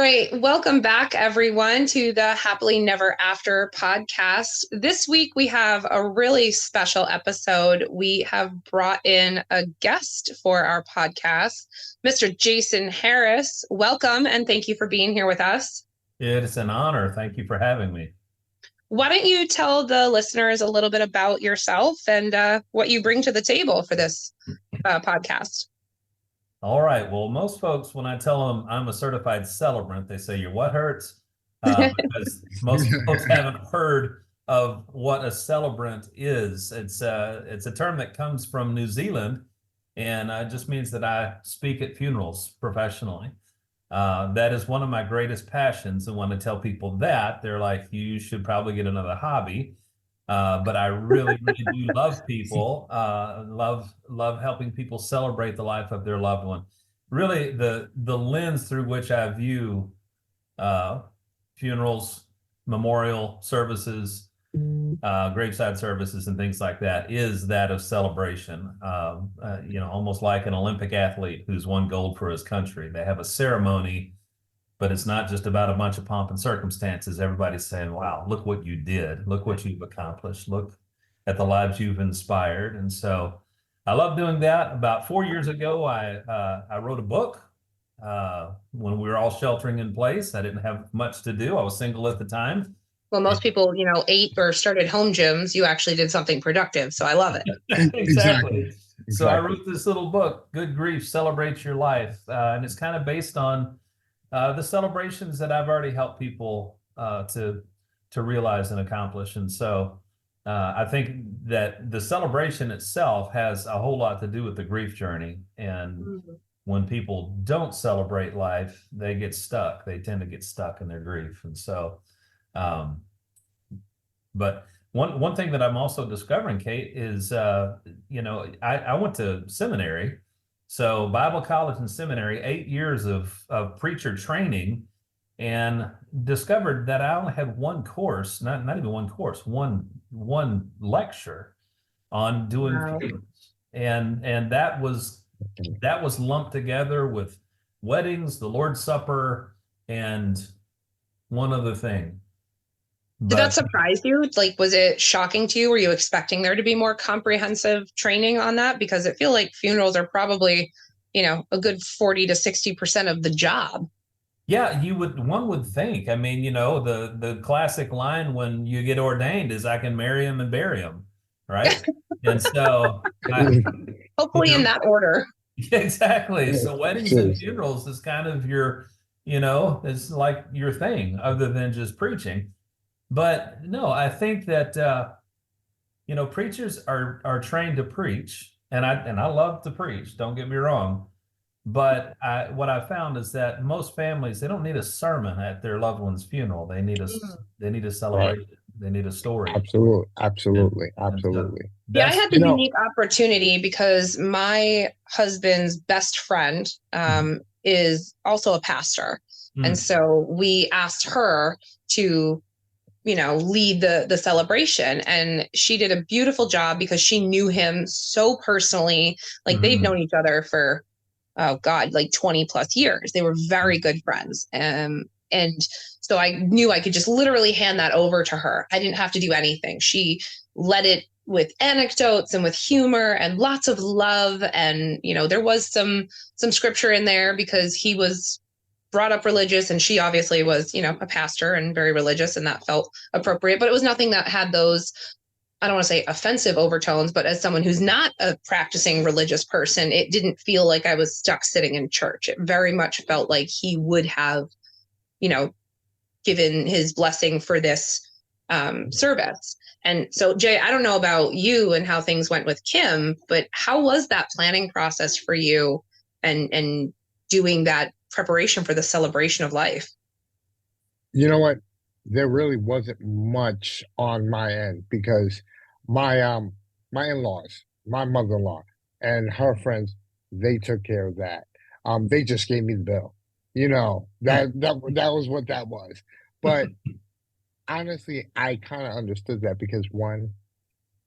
right. Welcome back, everyone, to the Happily Never After podcast. This week, we have a really special episode. We have brought in a guest for our podcast, Mr. Jason Harris. Welcome, and thank you for being here with us. It's an honor. Thank you for having me. Why don't you tell the listeners a little bit about yourself and what you bring to the table for this podcast? All right. Well, most folks, when I tell them I'm a certified celebrant, they say, "Your what hurts?" Because most folks haven't heard of what a celebrant is. It's a term that comes from New Zealand, and it just means that I speak at funerals professionally. That is one of my greatest passions, and when I tell people that, they're like, "You should probably get another hobby." But I really, really do love people, love helping people celebrate the life of their loved one. Really, the lens through which I view uh, funerals, memorial services, graveside services, and things like that is that of celebration. Almost like an Olympic athlete who's won gold for his country. They have a ceremony, but it's not just about a bunch of pomp and circumstances. Everybody's saying, wow, look what you did. Look what you've accomplished. Look at the lives you've inspired. And so I love doing that. About 4 years ago, I wrote a book when we were all sheltering in place. I didn't have much to do. I was single at the time. Well, most people, ate or started home gyms. You actually did something productive. So I love it. Exactly. So I wrote this little book, Good Grief, Celebrate Your Life. And it's kind of based on the celebrations that I've already helped people to realize and accomplish. And so I think that the celebration itself has a whole lot to do with the grief journey. And when people don't celebrate life, they get stuck. They tend to get stuck in their grief. And so, but one thing that I'm also discovering, Kate, is I went to seminary. So Bible college and seminary, 8 years of preacher training, and discovered that I only had one course, not even one course, one lecture on doing funerals. And that was lumped together with weddings, the Lord's Supper, and one other thing. Did that surprise you? Like, was it shocking to you? Were you expecting there to be more comprehensive training on that? Because I feel like funerals are probably, a good 40 to 60% of the job. Yeah, one would think. I mean, the classic line when you get ordained is, "I can marry him and bury him," right? And so hopefully in that order. Exactly. So weddings and funerals is kind of it's like your thing other than just preaching. But no, I think that preachers are trained to preach, and I love to preach. Don't get me wrong, but what I found is that most families, they don't need a sermon at their loved one's funeral. They need a celebration. Right. They need a story. Absolutely. Yeah, I had the unique opportunity because my husband's best friend is also a pastor, and so we asked her to lead the celebration, and she did a beautiful job because she knew him so personally. Like they've known each other for, oh God, like 20 plus years. They were very good friends. And so I knew I could just literally hand that over to her. I didn't have to do anything. She led it with anecdotes and with humor and lots of love. And, there was some scripture in there because he was brought up religious, and she obviously was, a pastor and very religious, and that felt appropriate, but it was nothing that had those, I don't want to say offensive overtones, but as someone who's not a practicing religious person, it didn't feel like I was stuck sitting in church. It very much felt like he would have, given his blessing for this service. And so, Jay, I don't know about you and how things went with Kim, but how was that planning process for you and doing that preparation for the celebration of life? You know what? There really wasn't much on my end because my in-laws, my mother-in-law and her friends, they took care of that. They just gave me the bill. That was what that was. But honestly, I kind of understood that because one,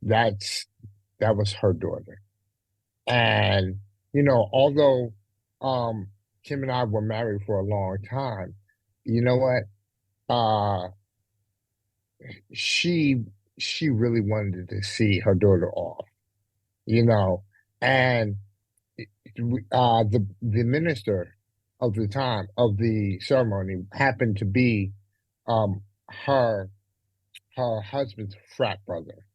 that was her daughter. And although Kim and I were married for a long time, you know what? Uh, she she really wanted to see her daughter off, you know, and the minister of the time of the ceremony happened to be um her her husband's frat brother.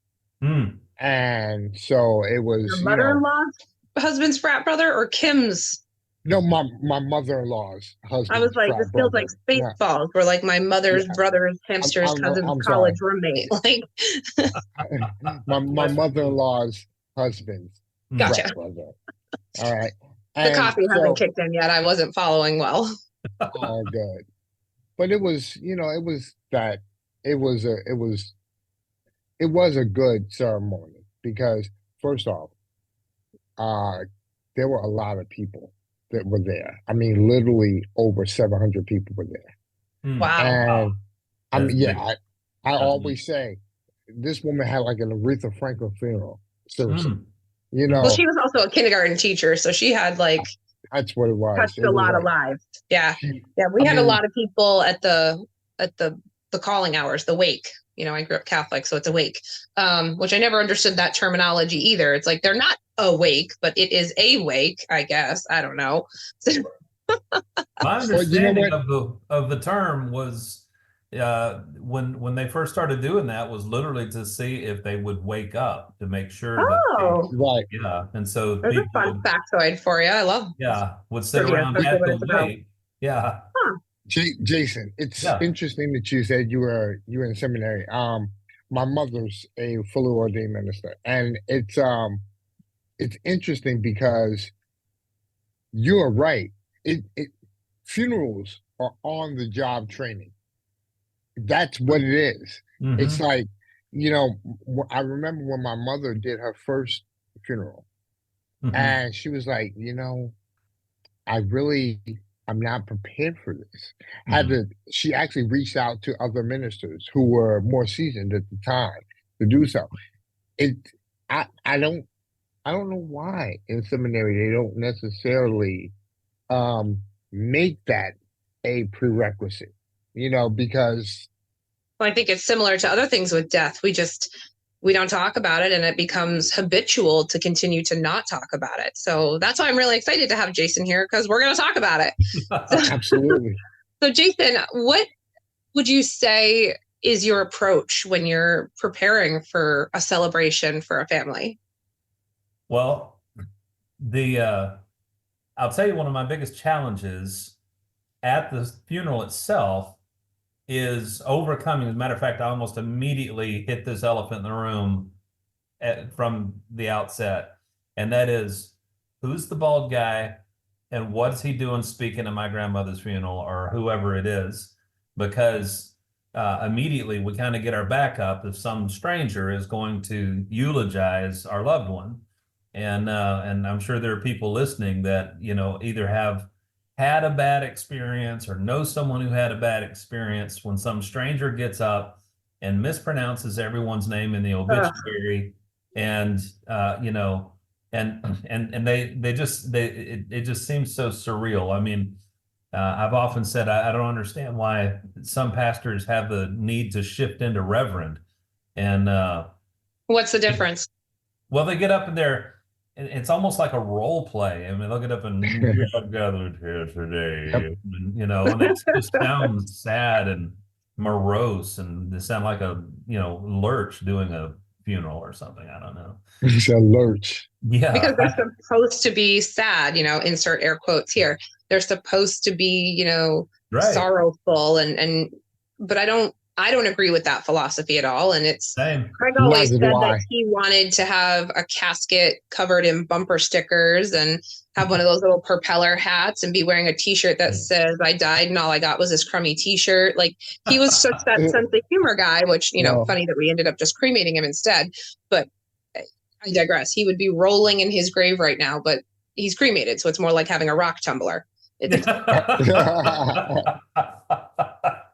Mm. And so it Your was, mother-in-law's husband's frat brother or Kim's? no, my mother-in-law's I was husband's like, this frat feels like brother. Yeah, Spaceballs, where like my yeah. mother's brother's hamster's cousin's I'm college sorry. roommate. Like, My mother-in-law's husband's Mm. gotcha. frat brother. All right. The And coffee hasn't so, kicked in yet. I wasn't following well. all good. But it was, it was that it was a good ceremony because first off, uh there were a lot of people that were there. I mean, literally over 700 people were there. Mm. Wow. Wow. And I That's mean, big. yeah, I That's big. always say this woman had like an Aretha Franklin funeral. Seriously. Mm. You Well, know, she was also a kindergarten teacher, so she had like that's what it was. touched It a was lot of like lives. Yeah. she Yeah. We I had a mean, lot of people at the calling hours, the wake. I grew up Catholic, so it's a wake, which I never understood that terminology either. It's like they're not awake, but it is a wake, I guess. I don't know. My well, you know understanding what? of the term was when they first started doing that was literally to see if they would wake up to make sure that they, Oh, Right. yeah, and so there's a people fun would, factoid for you. I love would sit trivia, around especially at what the it's about. wake. Yeah, Huh. Jason, it's yeah. interesting that you said you were in seminary. My mother's a fully ordained minister, and it's interesting because you are right. It funerals are on the job training. That's what it is. It's Mm-hmm. like, I remember when my mother did her first funeral, Mm-hmm. and she was like, I really, I'm not prepared for this. Had Mm-hmm. to, she actually reached out to other ministers who were more seasoned at the time to do so. It, I don't know why in seminary they don't necessarily um make that a prerequisite, because Well, I think it's similar to other things with death. We don't talk about it, and it becomes habitual to continue to not talk about it. So that's why I'm really excited to have Jason here, because we're going to talk about it. absolutely. So Jason, what would you say is your approach when you're preparing for a celebration for a family? Well, the I'll tell you one of my biggest challenges at the funeral itself is overcoming. As a matter of fact, I almost immediately hit this elephant in the room from the outset, and that is who's the bald guy and what's he doing speaking at my grandmother's funeral or whoever it is, because immediately we kind of get our back up if some stranger is going to eulogize our loved one. And I'm sure there are people listening that, either have had a bad experience or know someone who had a bad experience when some stranger gets up and mispronounces everyone's name in the obituary, and it just seems so surreal. I mean, I've often said I don't understand why some pastors have the need to shift into reverend, and What's the difference? well, they get up in there. It's almost like a role play. I mean, they'll get up and we are gathered here today, Yep. and it just sounds sad and morose, and they sound like a lurch doing a funeral or something. I don't know. It's a lurch. Yeah, Because they're supposed to be sad, insert air quotes here. They're supposed to be, right. sorrowful but I don't agree with that philosophy at all. And Same. Craig always Neither said do that I. he wanted to have a casket covered in bumper stickers and have one of those little propeller hats and be wearing a t-shirt that says I died and all I got was this crummy t-shirt. Like, he was such that sense of humor guy, which, Well, funny that we ended up just cremating him instead. But I digress. He would be rolling in his grave right now, but he's cremated, so it's more like having a rock tumbler. It's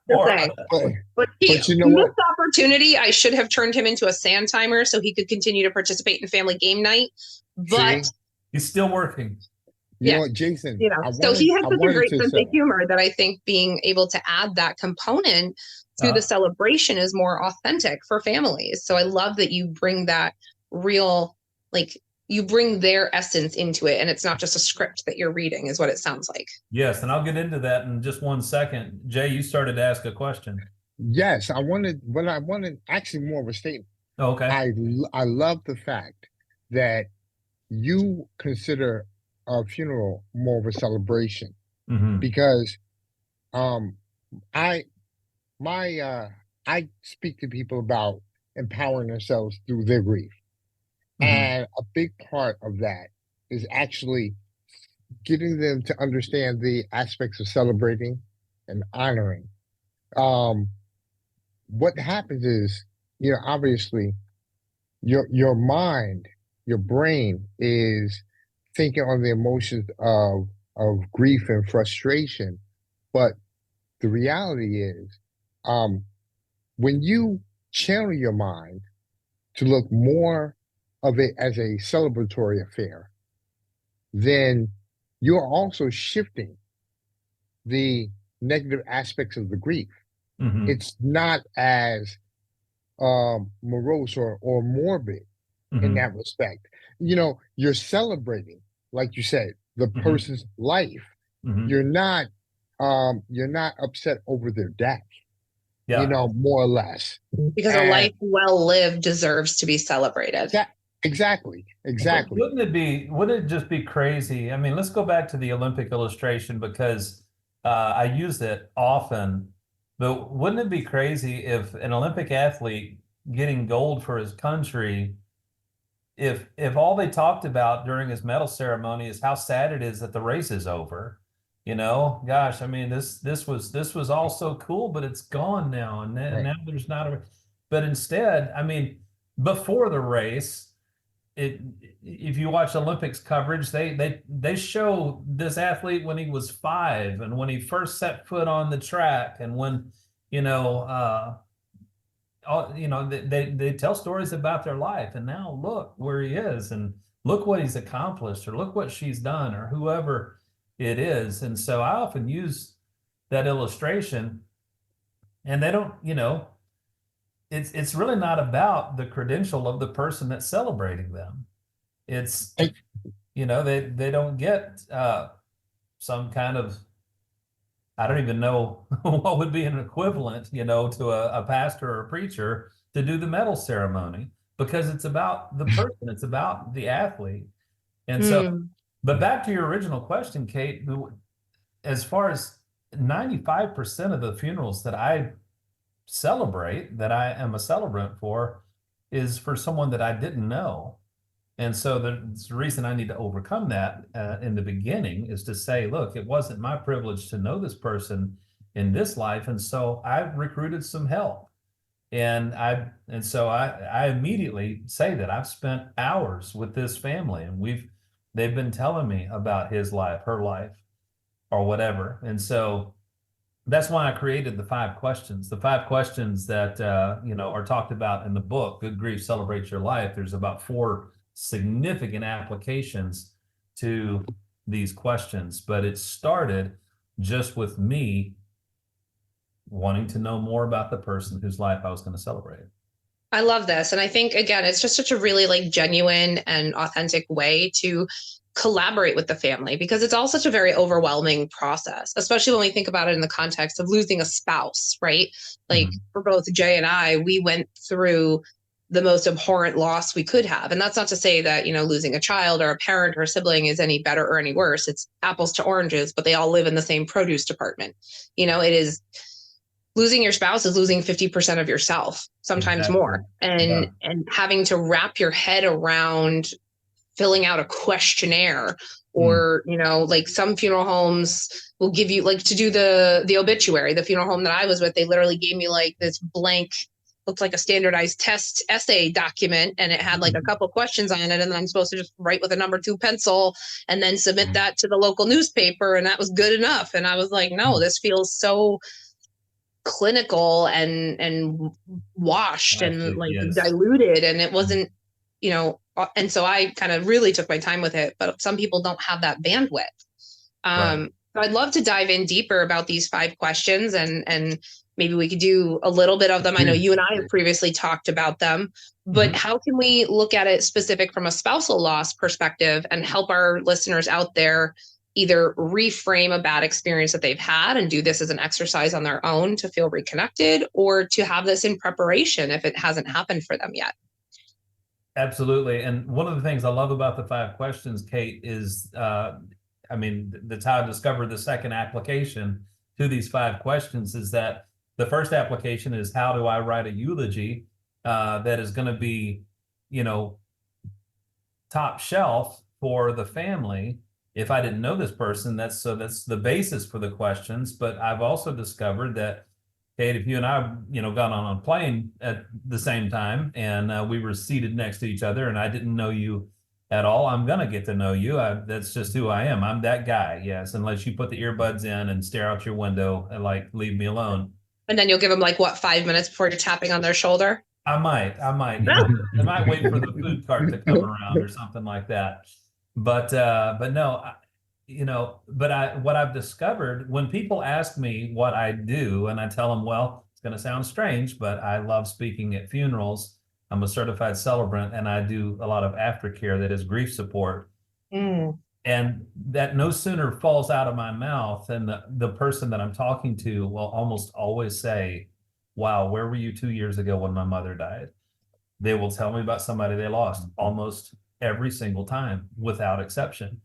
Or, but he you know what? missed opportunity. I should have turned him into a sand timer so he could continue to participate in family game night. But See? he's still working. You know what, Jason, so he has such a great sense say, of humor that I think being able to add that component to the celebration is more authentic for families. So I love that you bring that real, like, you bring their essence into it, and it's not just a script that you're reading, is what it sounds like. Yes, and I'll get into that in just 1 second. Jay, you started to ask a question. Yes, I wanted actually more of a statement. Okay. I love the fact that you consider a funeral more of a celebration, because I speak to people about empowering themselves through their grief. And a big part of that is actually getting them to understand the aspects of celebrating and honoring. What happens is, obviously your mind, your brain is thinking on the emotions of grief and frustration. But the reality is, when you channel your mind to look more of it as a celebratory affair, then you're also shifting the negative aspects of the grief. It's not as morose or morbid in that respect. You're celebrating, like you said, the person's life. You're not upset over their death. More or less. Because a life well lived deserves to be celebrated. Exactly. Wouldn't it just be crazy? I mean, let's go back to the Olympic illustration, because I use it often. But wouldn't it be crazy if an Olympic athlete getting gold for his country, if all they talked about during his medal ceremony is how sad it is that the race is over? Gosh, I mean, this was all so cool, but it's gone now, and now there's not a. But instead, I mean, before the race, if you watch Olympics coverage, they show this athlete when he was 5 and when he first set foot on the track, and when they tell stories about their life, and now look where he is, and look what he's accomplished, or look what she's done, or whoever it is. And so I often use that illustration, and they don't, it's really not about the credential of the person that's celebrating them. It's, they don't get some kind of, I don't even know what would be an equivalent, to a pastor or a preacher to do the medal ceremony, because it's about the person, it's about the athlete. And so, but back to your original question, Kate, as far as 95% of the funerals that I celebrate, that I am a celebrant for, is for someone that I didn't know. And so the reason I need to overcome that in the beginning is to say, look, it wasn't my privilege to know this person in this life. And so I recruited some help. And so I immediately say that I've spent hours with this family, and they've been telling me about his life, her life, or whatever. And so that's why I created the 5 questions. The 5 questions that are talked about in the book, Good Grief, Celebrate Your Life. There's about 4 significant applications to these questions, but it started just with me wanting to know more about the person whose life I was going to celebrate. I love this. And I think, again, it's just such a really genuine and authentic way to collaborate with the family, because it's all such a very overwhelming process, especially when we think about it in the context of losing a spouse, right? Like for both Jay and I, we went through the most abhorrent loss we could have. And that's not to say that, losing a child or a parent or a sibling is any better or any worse. It's apples to oranges, but they all live in the same produce department. It is, losing your spouse is losing 50% of yourself, sometimes more. And having to wrap your head around filling out a questionnaire, or, some funeral homes will give you, to do the obituary. The funeral home that I was with, they literally gave me this blank, looked like a standardized test essay document, and it had a couple questions on it, and then I'm supposed to just write with a number 2 pencil and then submit that to the local newspaper, and that was good enough. And I was like, no, this feels so clinical and washed and diluted, and it wasn't and so I kind of really took my time with it, but some people don't have that bandwidth. Right. So I'd love to dive in deeper about these 5 questions, and maybe we could do a little bit of them. I know you and I have previously talked about them, but how can we look at it specific from a spousal loss perspective and help our listeners out there either reframe a bad experience that they've had and do this as an exercise on their own to feel reconnected, or to have this in preparation if it hasn't happened for them yet? Absolutely. And one of the things I love about the 5 questions, Kate, is, that's how I discovered the second application to these 5 questions, is that the first application is, how do I write a eulogy that is going to be, top shelf for the family? If I didn't know this person, that's the basis for the questions. But I've also discovered that, Kate, if you and I, got on a plane at the same time, and we were seated next to each other, and I didn't know you at all, I'm gonna get to know you. That's just who I am. I'm that guy. Yes, unless you put the earbuds in and stare out your window and leave me alone. And then you'll give them 5 minutes before you're tapping on their shoulder. I might. I might wait for the food cart to come around or something like that. But no. What I've discovered, when people ask me what I do, and I tell them, well, it's going to sound strange, but I love speaking at funerals. I'm a certified celebrant, and I do a lot of aftercare, that is grief support. And that no sooner falls out of my mouth, and the person that I'm talking to will almost always say, wow, where were you 2 years ago when my mother died? They will tell me about somebody they lost almost every single time, without exception.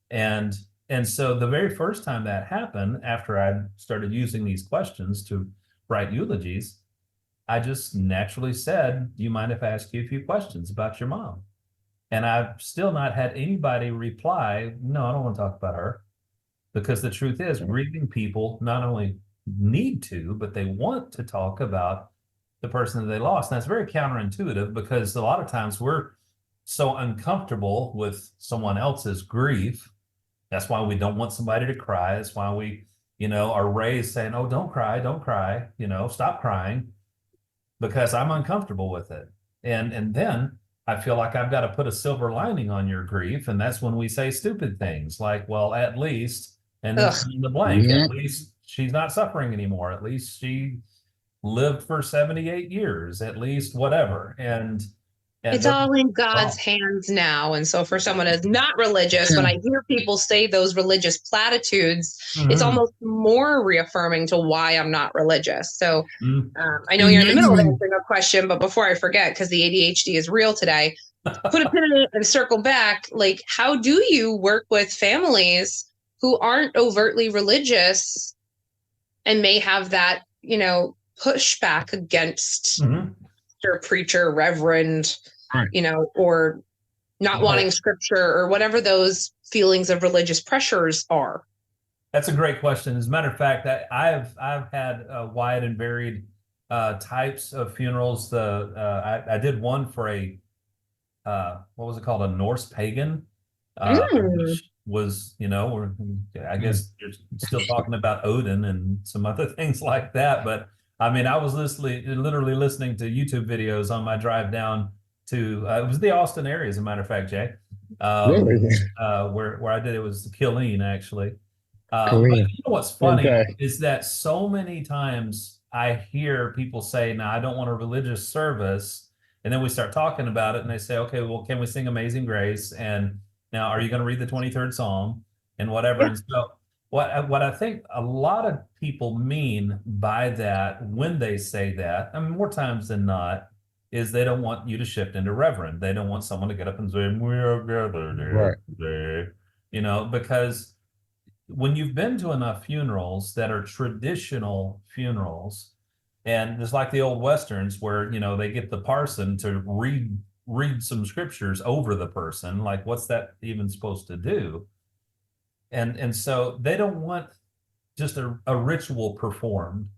And so the very first time that happened, after I started using these questions to write eulogies, I just naturally said, do you mind if I ask you a few questions about your mom? And I've still not had anybody reply, no, I don't want to talk about her. Because the truth is, grieving people not only need to, but they want to talk about the person that they lost. And that's very counterintuitive, because a lot of times we're so uncomfortable with someone else's grief. That's why we don't want somebody to cry. That's why we, are raised saying, oh, don't cry, stop crying, because I'm uncomfortable with it. And then I feel like I've got to put a silver lining on your grief. And that's when we say stupid things like, well, at least, and then in the blank, at least she's not suffering anymore. At least she lived for 78 years, at least whatever. And it's all in God's hands now. And so for someone who's not religious, when I hear people say those religious platitudes, it's almost more reaffirming to why I'm not religious. So I know you're in the middle of answering a question, but before I forget, because the ADHD is real today, put a pin in it and circle back. How do you work with families who aren't overtly religious and may have that, pushback against their preacher, reverend, or not wanting scripture, or whatever those feelings of religious pressures are? That's a great question. As a matter of fact, I've had wide and varied types of funerals. I did one for a what was it called? A Norse pagan, which was, I guess you're still talking about Odin and some other things like that. But I was literally listening to YouTube videos on my drive down to, it was the Austin area, as a matter of fact, Jay, where I did, it was Killeen, actually. But what's funny is that so many times I hear people say, now I don't want a religious service. And then we start talking about it and they say, okay, well, can we sing Amazing Grace? And now, are you going to read the 23rd Psalm and whatever? And so what I think a lot of people mean by that, when they say that, more times than not, is they don't want you to shift into reverend. They don't want someone to get up and say, we are gathered here today, because when you've been to enough funerals that are traditional funerals, and it's like the old Westerns where, they get the parson to read some scriptures over the person, like, what's that even supposed to do? And so they don't want just a ritual performed.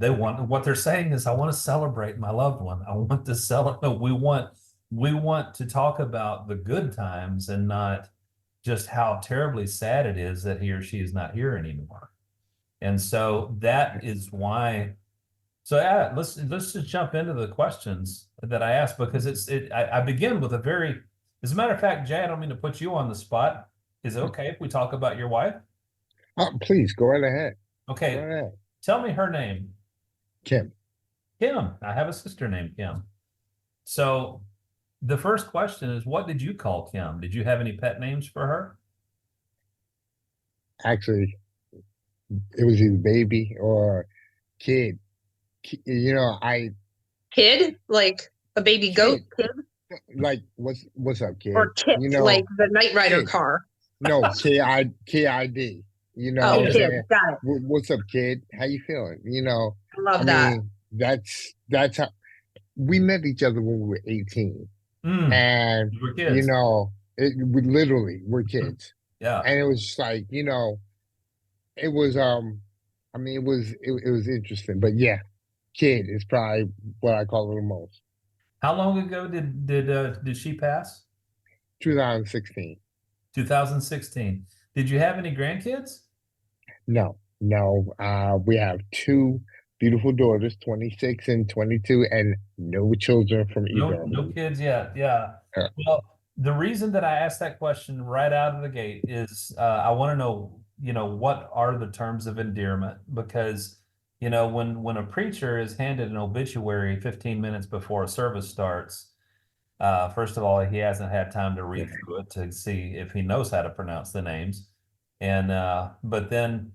They want, what they're saying is, I want to celebrate my loved one. I want to celebrate. We want to talk about the good times and not just how terribly sad it is that he or she is not here anymore. And so that is why So let's just jump into the questions that I asked because I begin with a very, as a matter of fact, Jay, I don't mean to put you on the spot. Is it okay if we talk about your wife? Please go right ahead. Okay, Go right ahead. tell me her name. Kim. Kim. I have a sister named Kim. So the first question is, what did you call Kim? Did you have any pet names for her? Actually, it was either baby or kid. You know, Kid, like a baby goat kid, like what's up, kid? or kit, You know, like the Knight Rider kid. car. No, KID. You know Oh, what I'm kid, saying? got it. What's up, kid? How you feeling? You know, I love I that. mean, that's how we met each other when we were 18. And You were you kids. know, we literally were kids. Yeah. And it was just like, you know, it was I mean it was interesting. But yeah, kid is probably what I call her the most. How long ago did she pass? 2016. 2016. Did you have any grandkids? No, no. We have two beautiful daughters, 26 and 22, and no children from either of No them. kids yet. Yeah. Uh, Well, the reason that I asked that question right out of the gate is I want to know, what are the terms of endearment? Because, when a preacher is handed an obituary 15 minutes before a service starts, first of all, he hasn't had time to read through it to see if he knows how to pronounce the names. And but then,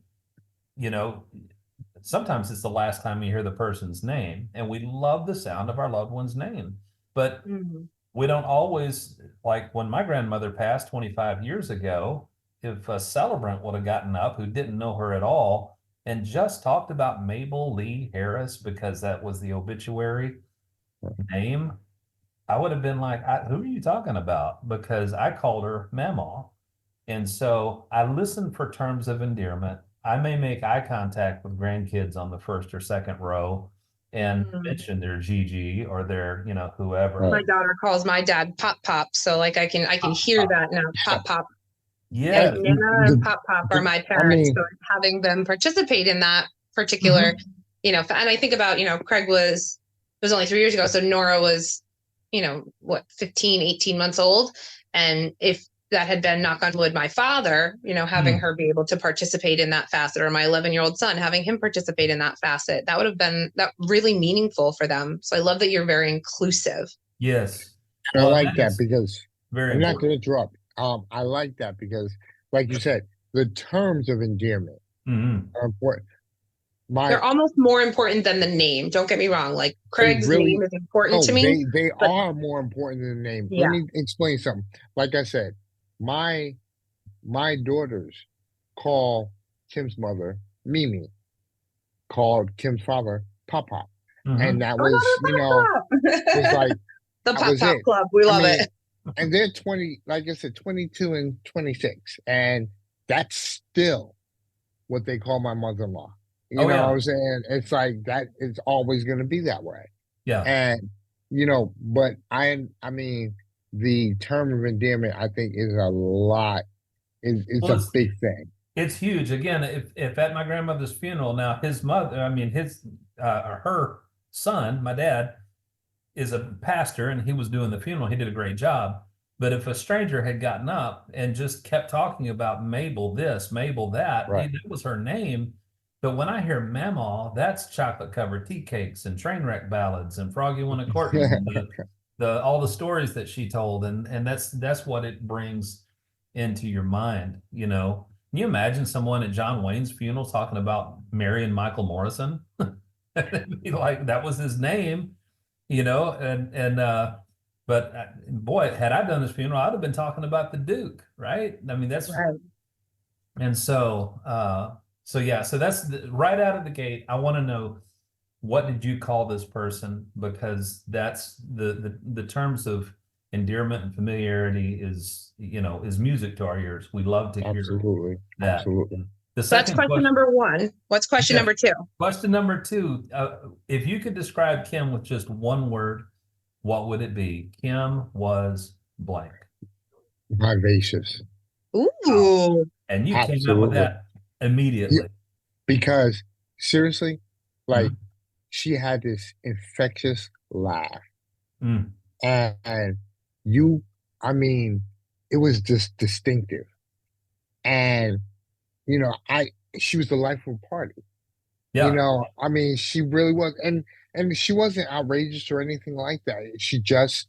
you know, sometimes it's the last time you hear the person's name, and we love the sound of our loved one's name. But Mm-hmm. we don't always, like when my grandmother passed 25 years ago, if a celebrant would have gotten up who didn't know her at all and just talked about Mabel Lee Harris because that was the obituary name, I would have been like, who are you talking about? Because I called her Mama. And so I listen for terms of endearment. I may make eye contact with grandkids on the first or second row and mention their Gigi or their, whoever. My daughter calls my dad Pop Pop, so like I can hear that now. Pop Pop. Yeah. And Nana and Pop Pop are my parents, so having them participate in that particular, and I think about, Craig it was only 3 years ago, so Nora was, what, 15, 18 months old, and if that had been, knock on wood, my father, having her be able to participate in that facet, or my 11-year-old son, having him participate in that facet, that would have been that really meaningful for them. So I love that you're very inclusive. Yes. I like that because very I'm not going to interrupt. I like that because, like you said, the terms of endearment are important. They're almost more important than the name. Don't get me wrong. Like Craig's really, name is important to me. They are more important than the name. Yeah. Let me explain something. Like I said, my daughters call Kim's mother Mimi, called Kim's father Papa, and that was was like the Pop Pop Club. We love it. And they're 20, like I said, 22 and 26, and that's still what they call my mother-in-law. You know what I'm saying? It's like that. It's always going to be that way. Yeah. And but I mean, the term of endearment, I think, is a lot. It's a big thing. It's huge. Again, if at my grandmother's funeral, now his mother, her son, my dad, is a pastor and he was doing the funeral. He did a great job. But if a stranger had gotten up and just kept talking about Mabel this, Mabel that, that was her name. But when I hear Mama, that's chocolate covered tea cakes and train wreck ballads and Froggy Won a Courtney, all the stories that she told, and that's what it brings into your mind. Can you imagine someone at John Wayne's funeral talking about Mary and Michael Morrison? Like that was his name, but boy, had I done this funeral, I'd have been talking about the Duke, right? I mean, that's right. And so that's right out of the gate. I want to know, what did you call this person? Because that's the terms of endearment and familiarity is music to our ears. We love to hear that. Absolutely. That's question number one. What's question number two? Question number two. If you could describe Kim with just one word, what would it be? Kim was blank. Vivacious. Ooh. And you came up with that immediately. Because seriously, like she had this infectious laugh. Mm. And you, I mean, it was just distinctive. And, you know, she was the life of the party. You Yeah. know, I mean, she really was. And she wasn't outrageous or anything like that. She just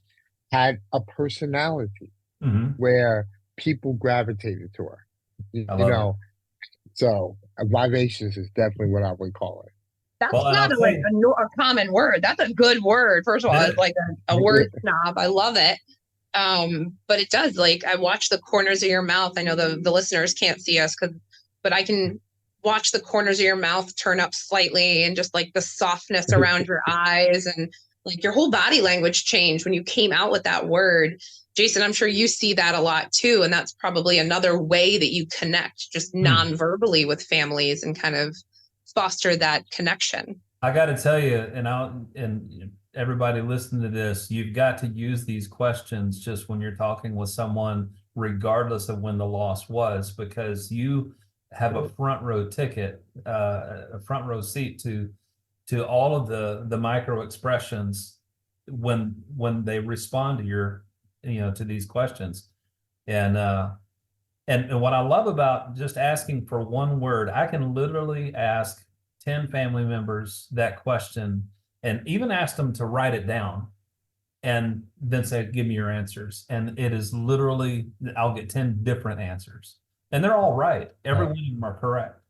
had a personality Hmm. where people gravitated to her. I You love it. know, so vivacious is definitely what I would call it. That's Well, and not I'll a, tell like you, a common word. That's a good word. First of all, it's like a word snob. I love it. But it does, like, I watch the corners of your mouth. I know the listeners can't see us, but I can watch the corners of your mouth turn up slightly, and just like the softness around your eyes, and like your whole body language changed when you came out with that word. Jason, I'm sure you see that a lot too. And that's probably another way that you connect just non-verbally with families and kind of foster that connection. I got to tell you, and everybody listening to this, you've got to use these questions just when you're talking with someone, regardless of when the loss was, because you have a front row ticket, a front row seat to all of the micro expressions when they respond to to these questions. And and what I love about just asking for one word, I can literally ask 10 family members that question and even ask them to write it down and then say, give me your answers. And it is literally, I'll get 10 different answers. And they're all right. Every one of them are correct.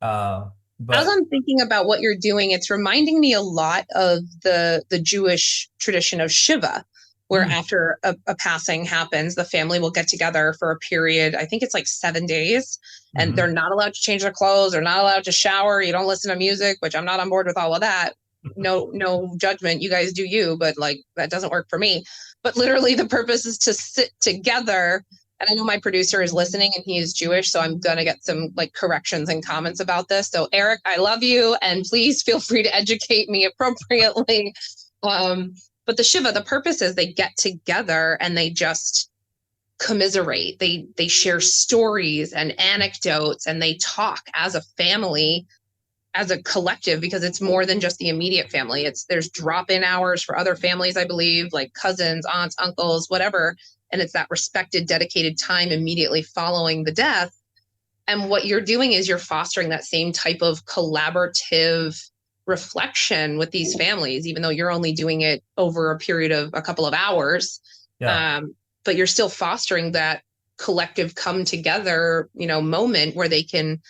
As I'm thinking about what you're doing, it's reminding me a lot of the Jewish tradition of Shiva, where after a passing happens, the family will get together for a period. I think it's like 7 days, and they're not allowed to change their clothes. They're not allowed to shower. You don't listen to music, which I'm not on board with all of that. No judgment. You guys do you, but like that doesn't work for me. But literally the purpose is to sit together. And I know my producer is listening and he is Jewish, so I'm going to get some like corrections and comments about this. So Eric, I love you, and please feel free to educate me appropriately. But the Shiva, the purpose is they get together and they just commiserate. They share stories and anecdotes, and they talk as a family, as a collective, because it's more than just the immediate family. There's drop-in hours for other families, I believe, like cousins, aunts, uncles, whatever. And it's that respected, dedicated time immediately following the death. And what you're doing is you're fostering that same type of collaborative reflection with these families, even though you're only doing it over a period of a couple of hours. Yeah. But you're still fostering that collective come together, moment where they can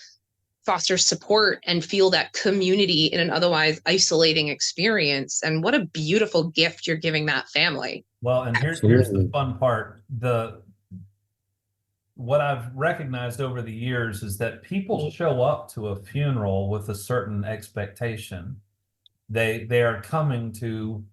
foster support and feel that community in an otherwise isolating experience. And what a beautiful gift you're giving that family. Well, and here's the fun part. What I've recognized over the years is that people show up to a funeral with a certain expectation. They are coming to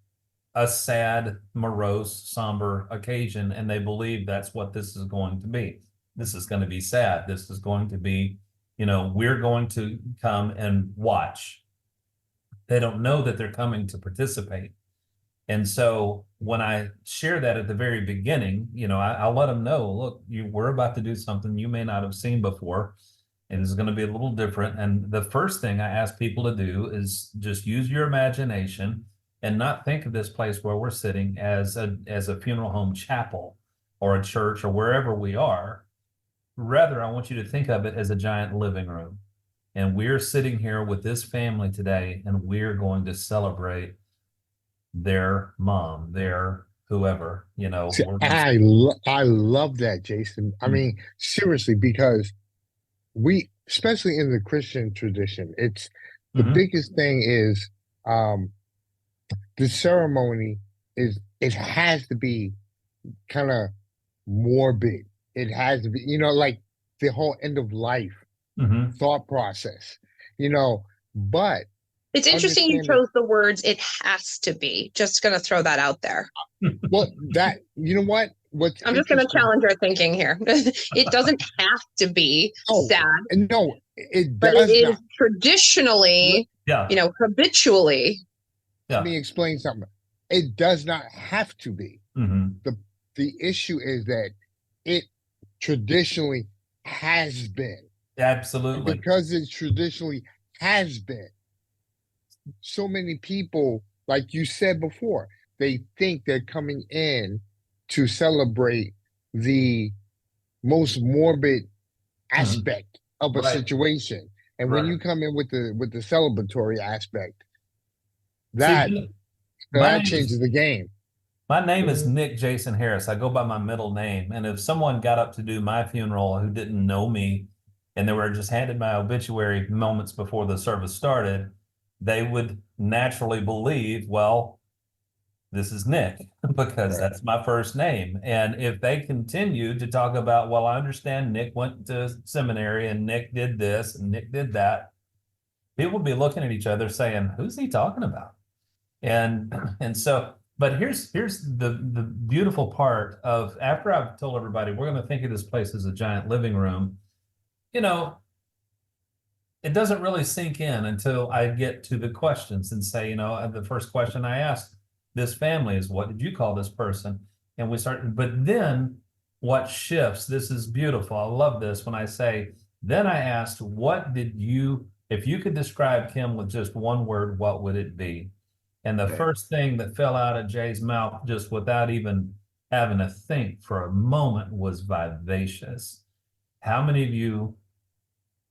a sad, morose, somber occasion, and they believe that's what this is going to be. This is going to be sad. This is going to be, we're going to come and watch. They don't know that they're coming to participate. And so when I share that at the very beginning, I'll let them know, look, we're about to do something you may not have seen before. It is going to be a little different. And the first thing I ask people to do is just use your imagination and not think of this place where we're sitting as a funeral home chapel or a church or wherever we are. Rather, I want you to think of it as a giant living room. And we're sitting here with this family today, and we're going to celebrate their mom, their whoever, See, I love that, Jason. I mean, seriously, because especially in the Christian tradition, it's the biggest thing is the ceremony it has to be kind of morbid. It has to be, like the whole end of life thought process, but it's interesting you chose the words "it has to be." Just going to throw that out there. Well, you know what? I'm just going to challenge your thinking here. It doesn't have to be sad. No, it does. But it is traditionally, habitually. Let me explain something. It does not have to be. The issue is that it traditionally has been. Absolutely. And because it traditionally has been, so many people, like you said before, they think they're coming in to celebrate the most morbid aspect of a Right. situation. And when Right. you come in with the celebratory aspect, See, that my that name is changes the game. my name is Nick Jason Harris. I go by my middle name. And if someone got up to do my funeral who didn't know me and they were just handed my obituary moments before the service started, they would naturally believe, well, this is Nick because Right. that's my first name. And if they continue to talk about, well, I understand Nick went to seminary and Nick did this and Nick did that, people will be looking at each other saying, who's he talking about? And so, but here's the beautiful part of after I've told everybody we're going to think of this place as a giant living room, you know, it doesn't really sink in until I get to the questions and say, the first question I asked this family is, what did you call this person? And we start, but then what shifts, this is beautiful. I love this when I say, then I asked, if you could describe Kim with just one word, what would it be? And the first thing that fell out of Jay's mouth, just without even having to think for a moment, was vivacious. How many of you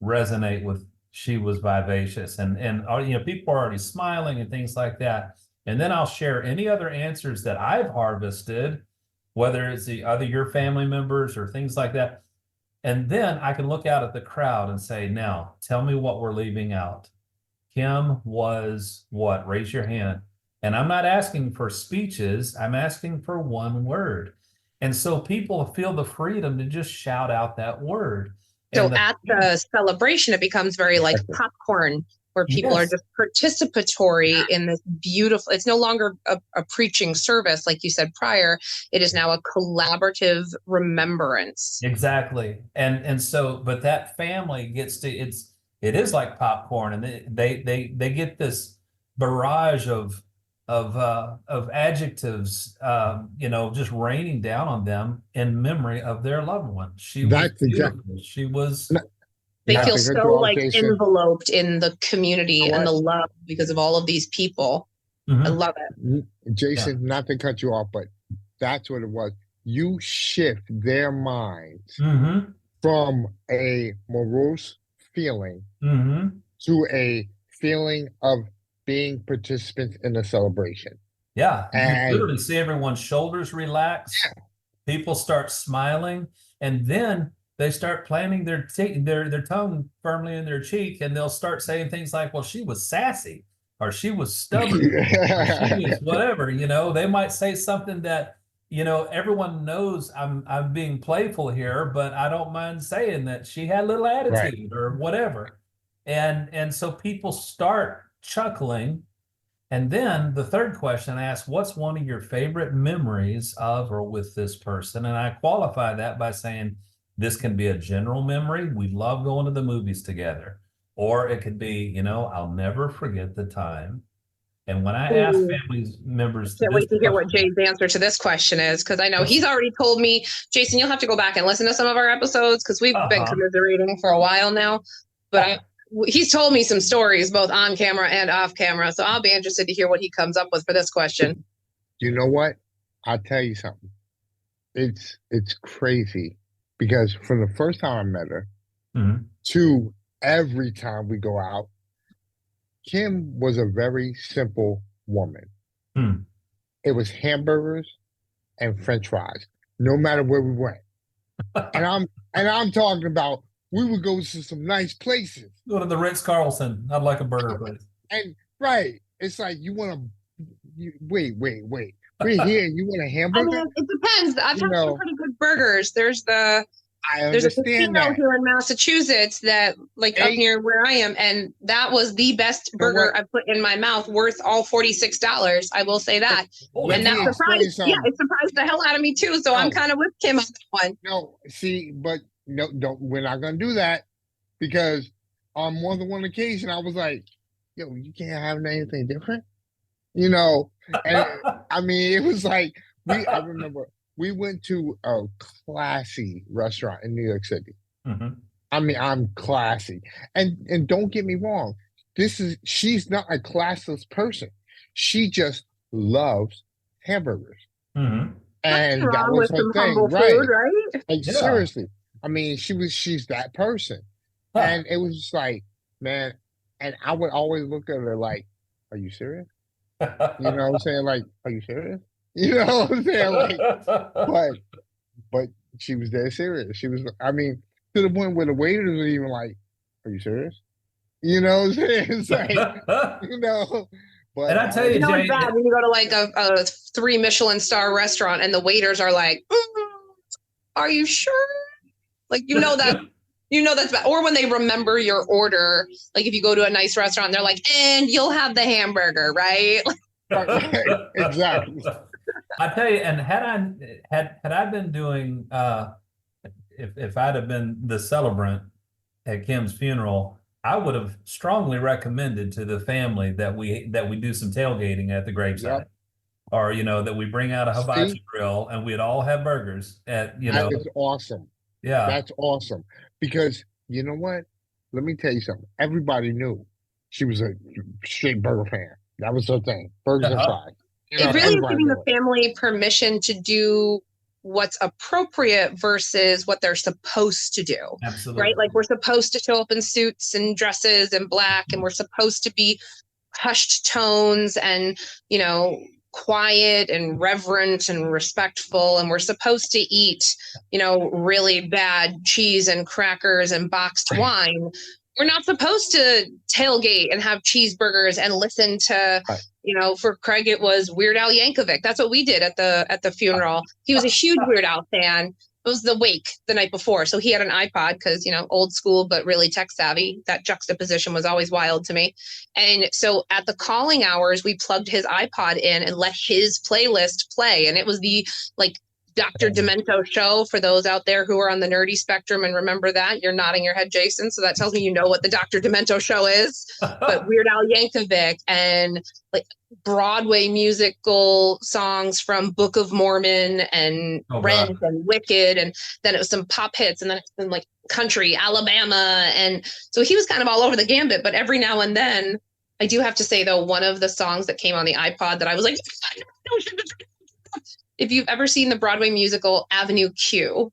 resonate with she was vivacious? And people are already smiling and things like that. And then I'll share any other answers that I've harvested, whether it's the other your family members or things like that. And then I can look out at the crowd and say, now tell me what we're leaving out. Kim was what? Raise your hand. And I'm not asking for speeches. I'm asking for one word. And so people feel the freedom to just shout out that word. So at the celebration, it becomes very like popcorn, where people are just participatory in this beautiful, it's no longer a preaching service, like you said prior. It is now a collaborative remembrance. Exactly. And so, but that family gets to, it is like popcorn, and they get this barrage of adjectives, just raining down on them in memory of their loved one. She was beautiful. She was. They feel so like enveloped in the community and the love because of all of these people. I love it. Jason, not to cut you off, but that's what it was. You shift their minds from a morose feeling to a feeling of being participants in the celebration. Yeah, you literally see everyone's shoulders relax. Yeah. People start smiling, and then they start planting their tongue firmly in their cheek, and they'll start saying things like, well, she was sassy, or she was stubborn, or she was whatever. They might say something that, everyone knows I'm being playful here, but I don't mind saying that she had a little attitude or whatever. And so people start chuckling. And then the third question I ask, what's one of your favorite memories of or with this person? And I qualify that by saying, this can be a general memory. We love going to the movies together. Or it could be, I'll never forget the time. And when I ask family members, can't wait to hear what Jay's answer to this question is, because I know he's already told me, Jason, you'll have to go back and listen to some of our episodes because we've been commiserating for a while now. But he's told me some stories both on camera and off camera. So I'll be interested to hear what he comes up with for this question. You know what? I'll tell you something. It's crazy because from the first time I met her to every time we go out, Kim was a very simple woman. It was hamburgers and French fries, no matter where we went. and I'm talking about we would go to some nice places. Go to the Ritz-Carlton. I'd like a burger place. And it's like you want to wait. We're here. You want a hamburger? I mean, it depends. I've had some pretty good burgers. There's a casino here in Massachusetts that up near where I am, and that was the best burger I put in my mouth, worth all $46. I will say that. And that surprised, it surprised the hell out of me too. So I'm kind of with Kim on that one. No, see, but no, we're not gonna do that because on more than one occasion I was like, yo, you can't have anything different, and I mean it was like I remember we went to a classy restaurant in New York City. I mean, I'm classy. And don't get me wrong, she's not a classless person. She just loves hamburgers. Mm-hmm. And Nothing that wrong was with her some thing, humble right? food, right? Like Yeah. seriously. I mean, she's that person. Huh. And it was just like, man, and I would always look at her like, are you serious? You know what I'm saying? Like, are you serious? You know what I'm saying? Like, but but she was dead serious. She was, I mean, to the point where the waiters were even like, are you serious? You know what I'm saying? It's like, you know, And but I that tell was you, You know it's Jay, bad when you go to like a 3 Michelin star restaurant and the waiters are like, are you sure? Like, that's bad. Or when they remember your order, like if you go to a nice restaurant, they're like, and you'll have the hamburger, right? right, exactly. I tell you, and had I been doing if I'd have been the celebrant at Kim's funeral, I would have strongly recommended to the family that we do some tailgating at the gravesite. Yep. Or that we bring out a See, hibachi grill and we'd all have burgers at that is awesome. yeah. That's awesome. Because you know what? Let me tell you something. Everybody knew she was a straight burger fan. That was her thing. Burgers and fries. You know, It really is everybody giving the knew it. family permission to do what's appropriate versus what they're supposed to do, Absolutely. right? Like we're supposed to show up in suits and dresses and black, and we're supposed to be hushed tones and, quiet and reverent and respectful. And we're supposed to eat, really bad cheese and crackers and boxed wine. We're not supposed to tailgate and have cheeseburgers and listen to, Right. for Craig, it was Weird Al Yankovic. That's what we did at the funeral. He was a huge Weird Al fan. It was the wake the night before. So he had an iPod because, old school, but really tech savvy. That juxtaposition was always wild to me. And so at the calling hours, we plugged his iPod in and let his playlist play. And it was the Dr. Demento show. For those out there who are on the nerdy spectrum and remember that, you're nodding your head, Jason. So that tells me you know what the Dr. Demento show is. But Weird Al Yankovic and Broadway musical songs from Book of Mormon and Rent and Wicked, and then it was some pop hits, and then it's been country, Alabama, and so he was kind of all over the gambit. But every now and then, I do have to say though, one of the songs that came on the iPod that I was like, if you've ever seen the Broadway musical Avenue Q,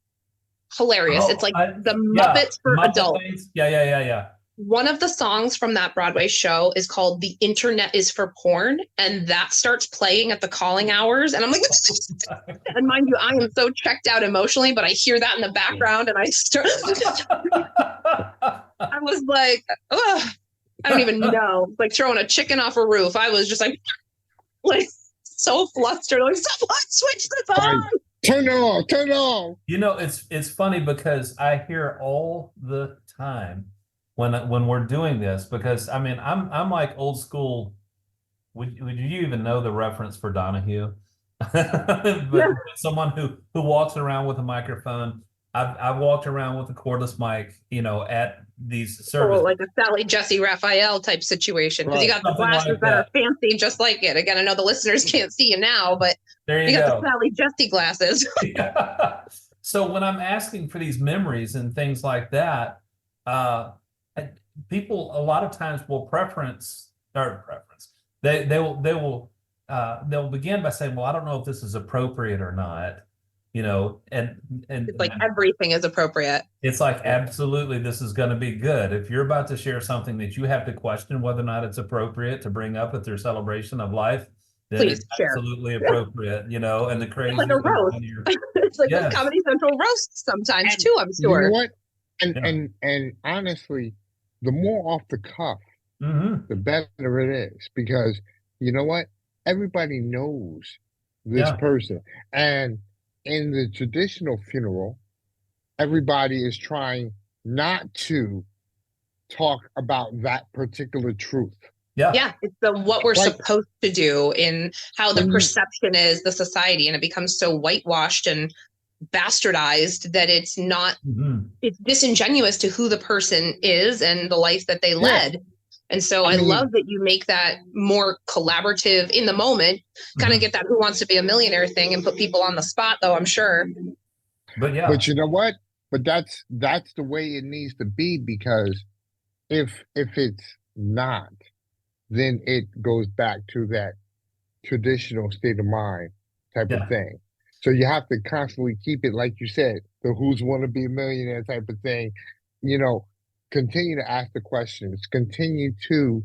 hilarious. It's the Muppets for adults. Yeah. One of the songs from that Broadway show is called The Internet is for Porn. And that starts playing at the calling hours. And I'm like, and mind you, I am so checked out emotionally, but I hear that in the background and I start, I was like, ugh, I don't even know. Like throwing a chicken off a roof. I was just like so flustered. Like, someone switch this on. Turn it on. Turn it on. It's funny because I hear all the time when we're doing this, because I mean I'm like old school. Would you even know the reference for Donahue? But someone who walks around with a microphone. I've walked around with a cordless mic, at these services. Like a Sally Jesse Raphael type situation, because you got the glasses that are fancy just like it. Again, I know the listeners can't see you now, but there you got the Sally Jesse glasses. So when I'm asking for these memories and things like that, people a lot of times will they'll begin by saying, well, I don't know if this is appropriate or not, and it's like everything is appropriate. It's like, absolutely, this is going to be good. If you're about to share something that you have to question whether or not it's appropriate to bring up at their celebration of life, then please it's share. Absolutely appropriate, and the crazy. It's like a roast. It's like a Comedy Central roast sometimes too, I'm sure. You know what? And honestly, the more off the cuff, the better it is, because you know what? Everybody knows this person. And in the traditional funeral, everybody is trying not to talk about that particular truth. Yeah, it's what we're supposed to do in how the perception is, the society, and it becomes so whitewashed and bastardized that it's not, it's disingenuous to who the person is and the life that they led. And so I love that you make that more collaborative in the moment, kind of get that Who Wants to Be a Millionaire thing and put people on the spot, though, I'm sure. But you know what? But that's the way it needs to be, because if it's not, then it goes back to that traditional state of mind type of thing. So you have to constantly keep it, like you said, the who's want to be a millionaire type of thing. You know, continue to ask the questions, continue to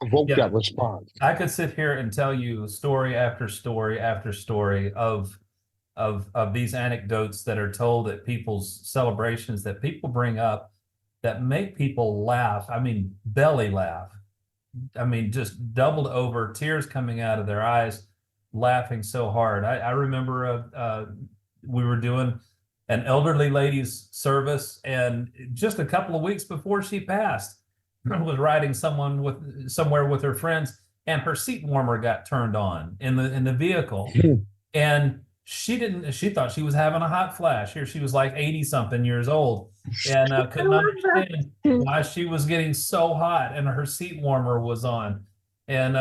evoke that response. I could sit here and tell you story after story after story of these anecdotes that are told at people's celebrations that people bring up that make people laugh. I mean, belly laugh. I mean, just doubled over, tears coming out of their eyes, laughing so hard. I remember we were doing an elderly lady's service, and just a couple of weeks before she passed, I was riding somewhere with her friends, and her seat warmer got turned on in the vehicle, and she thought she was having a hot flash. Here she was like 80 something years old, and couldn't understand why she was getting so hot, and her seat warmer was on. And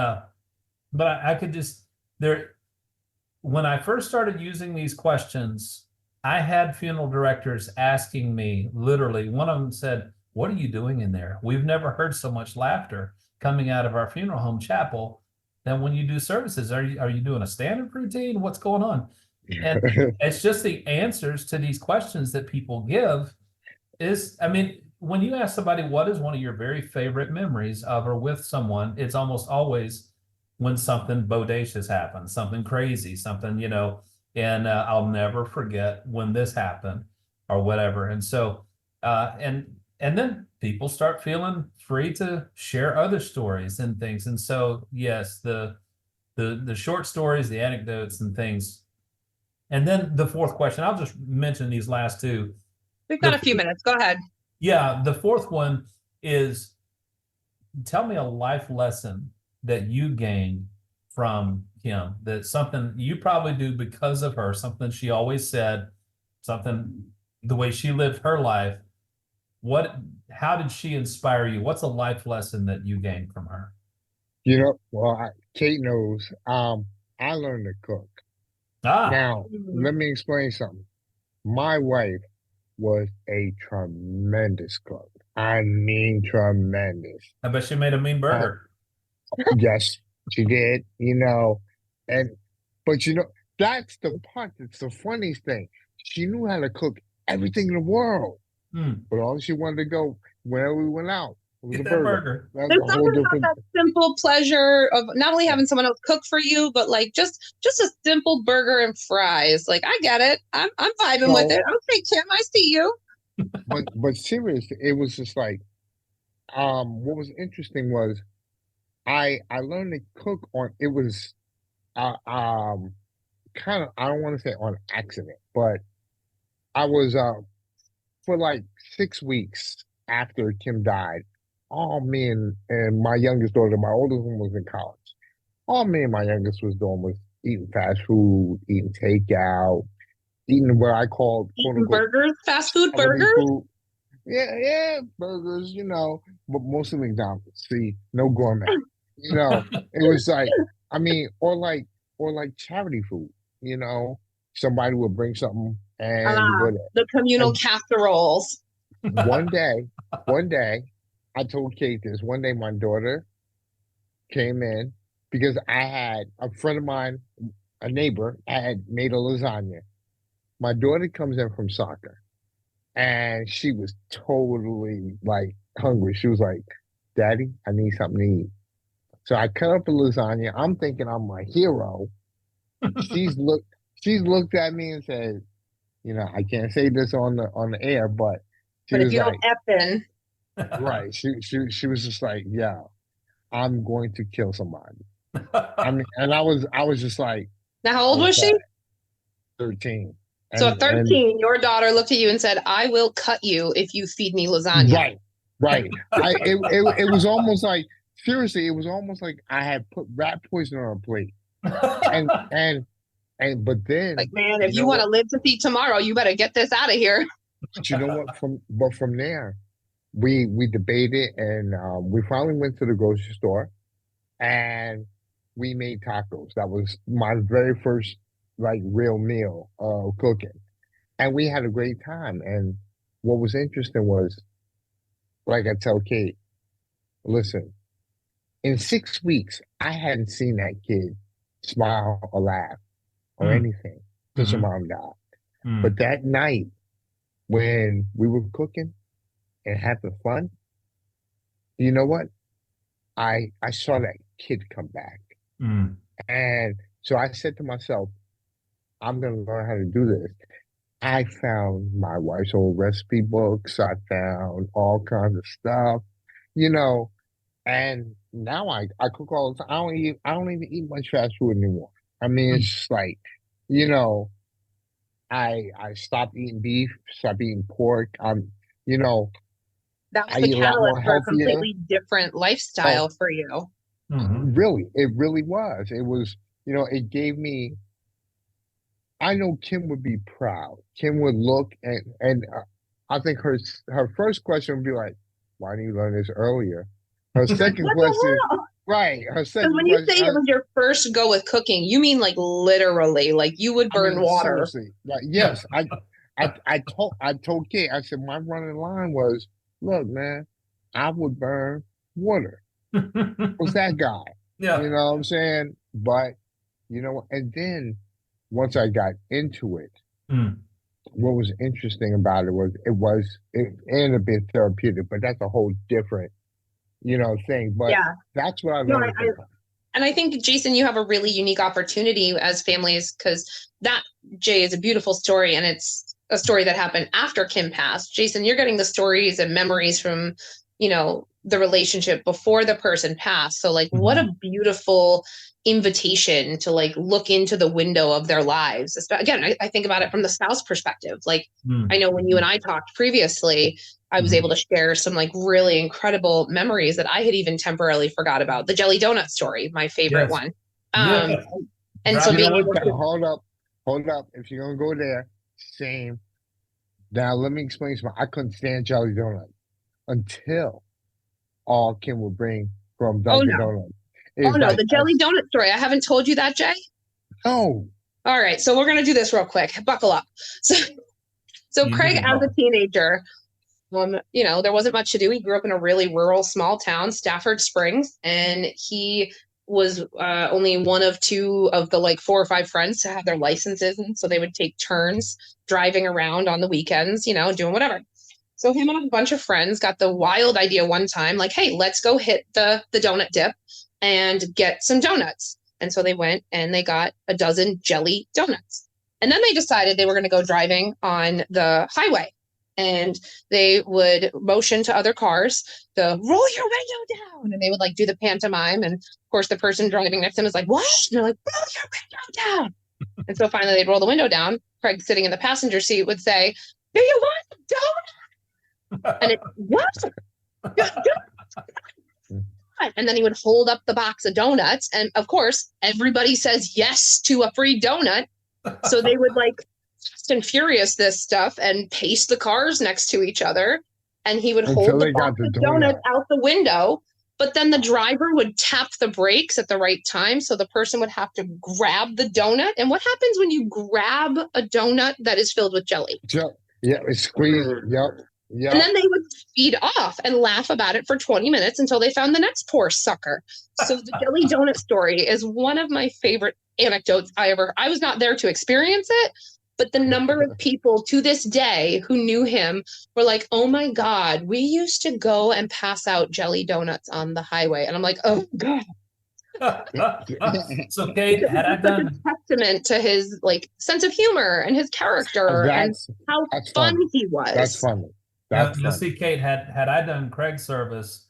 but I could just there when I first started using these questions, I had funeral directors asking me, literally, one of them said, "What are you doing in there? We've never heard so much laughter coming out of our funeral home chapel than when you do services. Are you doing a stand-up routine? What's going on?" And it's just the answers to these questions that people give is, I mean, when you ask somebody what is one of your very favorite memories of or with someone, it's almost always when something bodacious happens, something crazy, something, and I'll never forget when this happened or whatever. And so, and then people start feeling free to share other stories and things. And so, yes, the short stories, the anecdotes and things. And then the fourth question, I'll just mention these last two. We've got a few minutes. Go ahead. Yeah. The fourth one is, tell me a life lesson that you gained from Kim, that something you probably do because of her, something she always said, something, the way she lived her life. How did she inspire you? What's a life lesson that you gained from her? Kate knows, I learned to cook. Now, let me explain something. My wife was a tremendous cook. I mean, tremendous. I bet she made a mean burger. Yes, she did, but that's the part that's the funniest thing. She knew how to cook everything in the world, but all she wanted to go whenever we went out, it was a burger. There's something about that simple pleasure of not only having someone else cook for you, but like just a simple burger and fries. Like, I get it. I'm vibing with it. Okay, Kim, I see you. But seriously, it was just like, what was interesting was I learned to cook it was kind of, I don't want to say on accident, but I was for like 6 weeks after Kim died, all me and my youngest daughter, my oldest one was in college. All me and my youngest was doing was eating fast food, eating takeout, eating what I called burgers, fast food burgers. Food. Yeah, burgers, but mostly McDonald's. See, no gourmet. It was like, or like charity food. Somebody would bring something and the communal casseroles. One day, I told Kate this. One day, my daughter came in because I had a friend of mine, a neighbor, I had made a lasagna. My daughter comes in from soccer, and she was totally like hungry. She was like, "Daddy, I need something to eat." So I cut up a lasagna. I'm thinking I'm a hero. She's looked at me and said, I can't say this on the air, but if you don't effing. Right. She was just like, "Yeah, I'm going to kill somebody." And I was just like, now how old was she? 13. So at 13, your daughter looked at you and said, "I will cut you if you feed me lasagna." Right. It was almost like, seriously, it was almost like I had put rat poison on a plate. But then, like, man, if you want to live to see tomorrow, you better get this out of here. But you know what? From there, we debated, and we finally went to the grocery store, and we made tacos. That was my very first like real meal of cooking, and we had a great time. And what was interesting was, like I tell Kate, listen, in 6 weeks, I hadn't seen that kid smile or laugh or Mm. anything since her Mm-hmm. mom died. Mm. But that night when we were cooking and having fun, you know what? I saw that kid come back. Mm. And so I said to myself, I'm gonna learn how to do this. I found my wife's old recipe books. I found all kinds of stuff, you know, and now I cook all the time. I don't even eat much fast food anymore. I mean, it's Mm. just like, you know, I stopped eating beef, stopped eating pork. You know, That was I the eat a lot catalyst more for a healthier. completely different Oh, lifestyle for you. Mm-hmm. really, it really was. It was, it gave me. I know Kim would be proud. Kim would look and I think her first question would be like, "Why didn't you learn this earlier?" Her second What the question, hell? right? Her So second when you question, say it was your first go with cooking, you mean like literally, like you would I burn mean, water. seriously, like yes, I told Kate, I said my running line was, "Look, man, I would burn water." What's that guy? You Yeah. know what I'm saying? But and then once I got into it. Mm. What was interesting about it was and a bit therapeutic, but that's a whole different, thing. But Yeah. that's what I No, learned from her. and I think, Jason, you have a really unique opportunity as families because that, Jay, is a beautiful story. And it's a story that happened after Kim passed. Jason, you're getting the stories and memories from, the relationship before the person passed. So, like, what Mm-hmm. a beautiful invitation to, like, look into the window of their lives. Again, I think about it from the spouse perspective. Like, I Mm. know when you and I talked previously, I was Mm-hmm. able to share some like really incredible memories that I had even temporarily forgot about. The jelly donut story, my favorite Yes. one. Yeah. And so Driving You know being what? able to, Hold up. If you're gonna go there, same. Now let me explain something. I couldn't stand Jelly Donut until all Kim would bring from oh Dunkin' no, Donuts oh is no, like the jelly donut story. I haven't told you that, Jay. no. All right, so we're gonna do this real quick. Buckle up. So, so You need Craig, to as a bump. teenager, there wasn't much to do. He grew up in a really rural, small town, Stafford Springs, and he was only one of two of the like 4 or 5 friends to have their licenses, and so they would take turns driving around on the weekends, doing whatever. So him and a bunch of friends got the wild idea one time, like, hey, let's go hit the donut dip and get some donuts. And so they went and they got a dozen jelly donuts. And then they decided they were going to go driving on the highway. And they would motion to other cars to roll your window down. And they would like do the pantomime. And of course, the person driving next to them is like, what? And they're like, roll your window down. And so finally they'd roll the window down. Craig, sitting in the passenger seat, would say, do you want a donut? And it, what? And then he would hold up the box of donuts. And of course, everybody says yes to a free donut. So they would like Fast and Furious this stuff and pace the cars next to each other. And he would Until hold the they box got the of donuts donut. out the window. But then the driver would tap the brakes at the right time. So the person would have to grab the donut. And what happens when you grab a donut that is filled with jelly? Yeah, it's squeezed. Yep. And Yep. then they would speed off and laugh about it for 20 minutes until they found the next poor sucker. So the jelly donut story is one of my favorite anecdotes I was not there to experience it, but the number of people to this day who knew him were like, oh my God, we used to go and pass out jelly donuts on the highway. And I'm like, oh God. So Kate, had I Such a done, testament to his like sense of humor and his character and That's how that's fun funny. he That's was. funny. now, That's now funny. see, Kate, had I done Craig's service,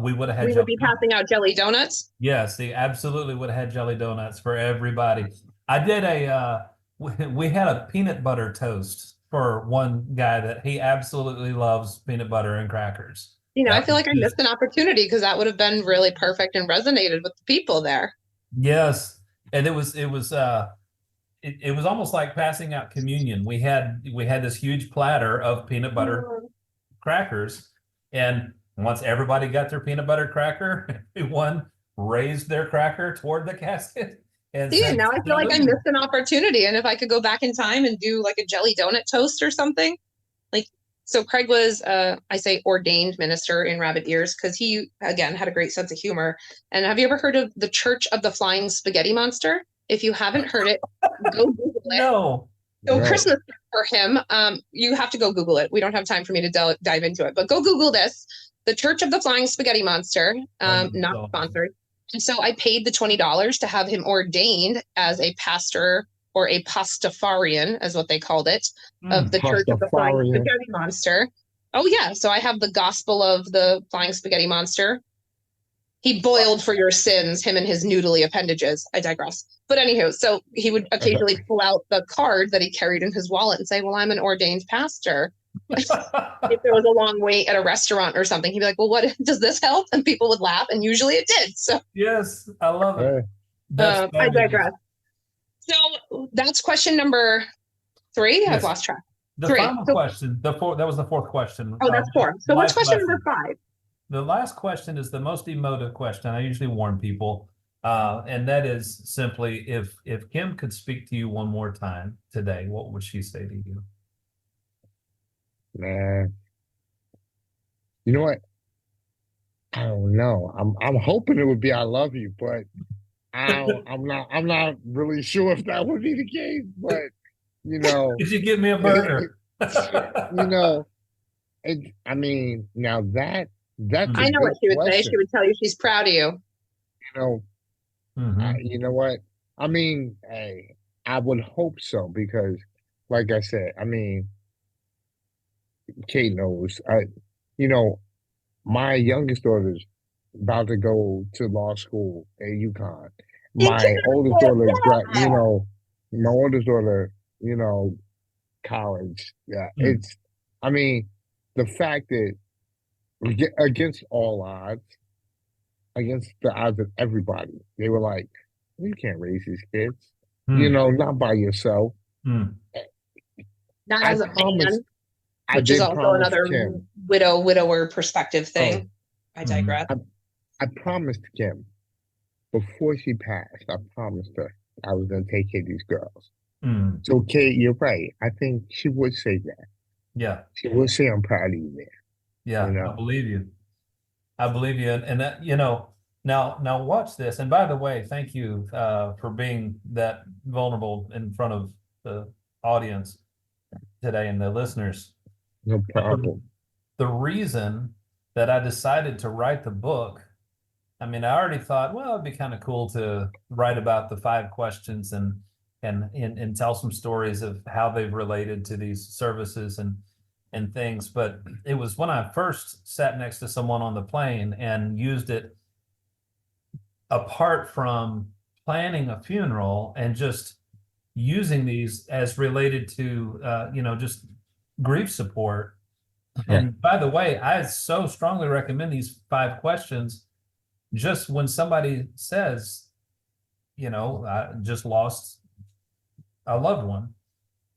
we would have had We would jelly be donuts. passing out jelly donuts. Yes, they absolutely would have had jelly donuts for everybody. I did we had a peanut butter toast for one guy that he absolutely loves peanut butter and crackers. I That feel was like I missed just, an opportunity because that would have been really perfect and resonated with the people there. yes. And it was almost like passing out communion. We had this huge platter of peanut butter crackers, and once everybody got their peanut butter cracker, everyone raised their cracker toward the casket and See, said now I feel like I salute. missed an opportunity. And if I could go back in time and do like a jelly donut toast or something, like So Craig was, I say ordained minister in Rabbit Ears because he, again, had a great sense of humor. And have you ever heard of the Church of the Flying Spaghetti Monster? If you haven't heard it, go Google it. No. So Christmas for him, you have to go Google it. We don't have time for me to dive into it, but go Google this, the Church of the Flying Spaghetti Monster, not sponsored. And so I paid the $20 to have him ordained as a pastor, or a pastafarian, as what they called it, of the Church of the Flying Spaghetti Monster. Oh, yeah. So I have the Gospel of the Flying Spaghetti Monster. He boiled for your sins, him and his noodly appendages. I digress. But anywho, so he would occasionally pull out the card that he carried in his wallet and say, well, I'm an ordained pastor. If there was a long wait at a restaurant or something, he'd be like, well, what does this help? And people would laugh. And usually it did. So yes, I love it. I digress. So that's question number 3. Yes. I've lost track. The final question, that was the 4th question. Oh, that's 4. So what's question number 5? The last question is the most emotive question. I usually warn people. And that is simply, if Kim could speak to you one more time today, what would she say to you? Man, you know what? I don't know. I'm hoping it would be I love you, but I'm not really sure if that would be the case. But you know, did you give me a burger? You know, I mean, now that's I know what she would say. She would tell you she's proud of you. You know, you know what? I mean, hey, I would hope so because, like I said, I mean, Kate knows. You know, my youngest daughter's about to go to law school at UConn. My oldest daughter, my oldest daughter, college. Yeah, it's. I mean, the fact that against all odds, against the odds of everybody, they were like, "You can't raise these kids, not by yourself." Not as a man. Which is also another widower perspective thing. I digress. I promised Kim before she passed, I promised her I was going to take care of these girls. So, Kate, you're right. I think she would say that. Yeah. She would say, I'm proud of you, man. Yeah, I believe you. I believe you. And that, now watch this. And by the way, thank you for being that vulnerable in front of the audience today and the listeners. No problem. The reason that I decided to write the book, I mean, I already thought, well, it'd be kind of cool to write about the 5 questions and tell some stories of how they've related to these services and things. But it was when I first sat next to someone on the plane and used it apart from planning a funeral and just using these as related to, just grief support. And by the way, I so strongly recommend these 5 questions just when somebody says, I just lost a loved one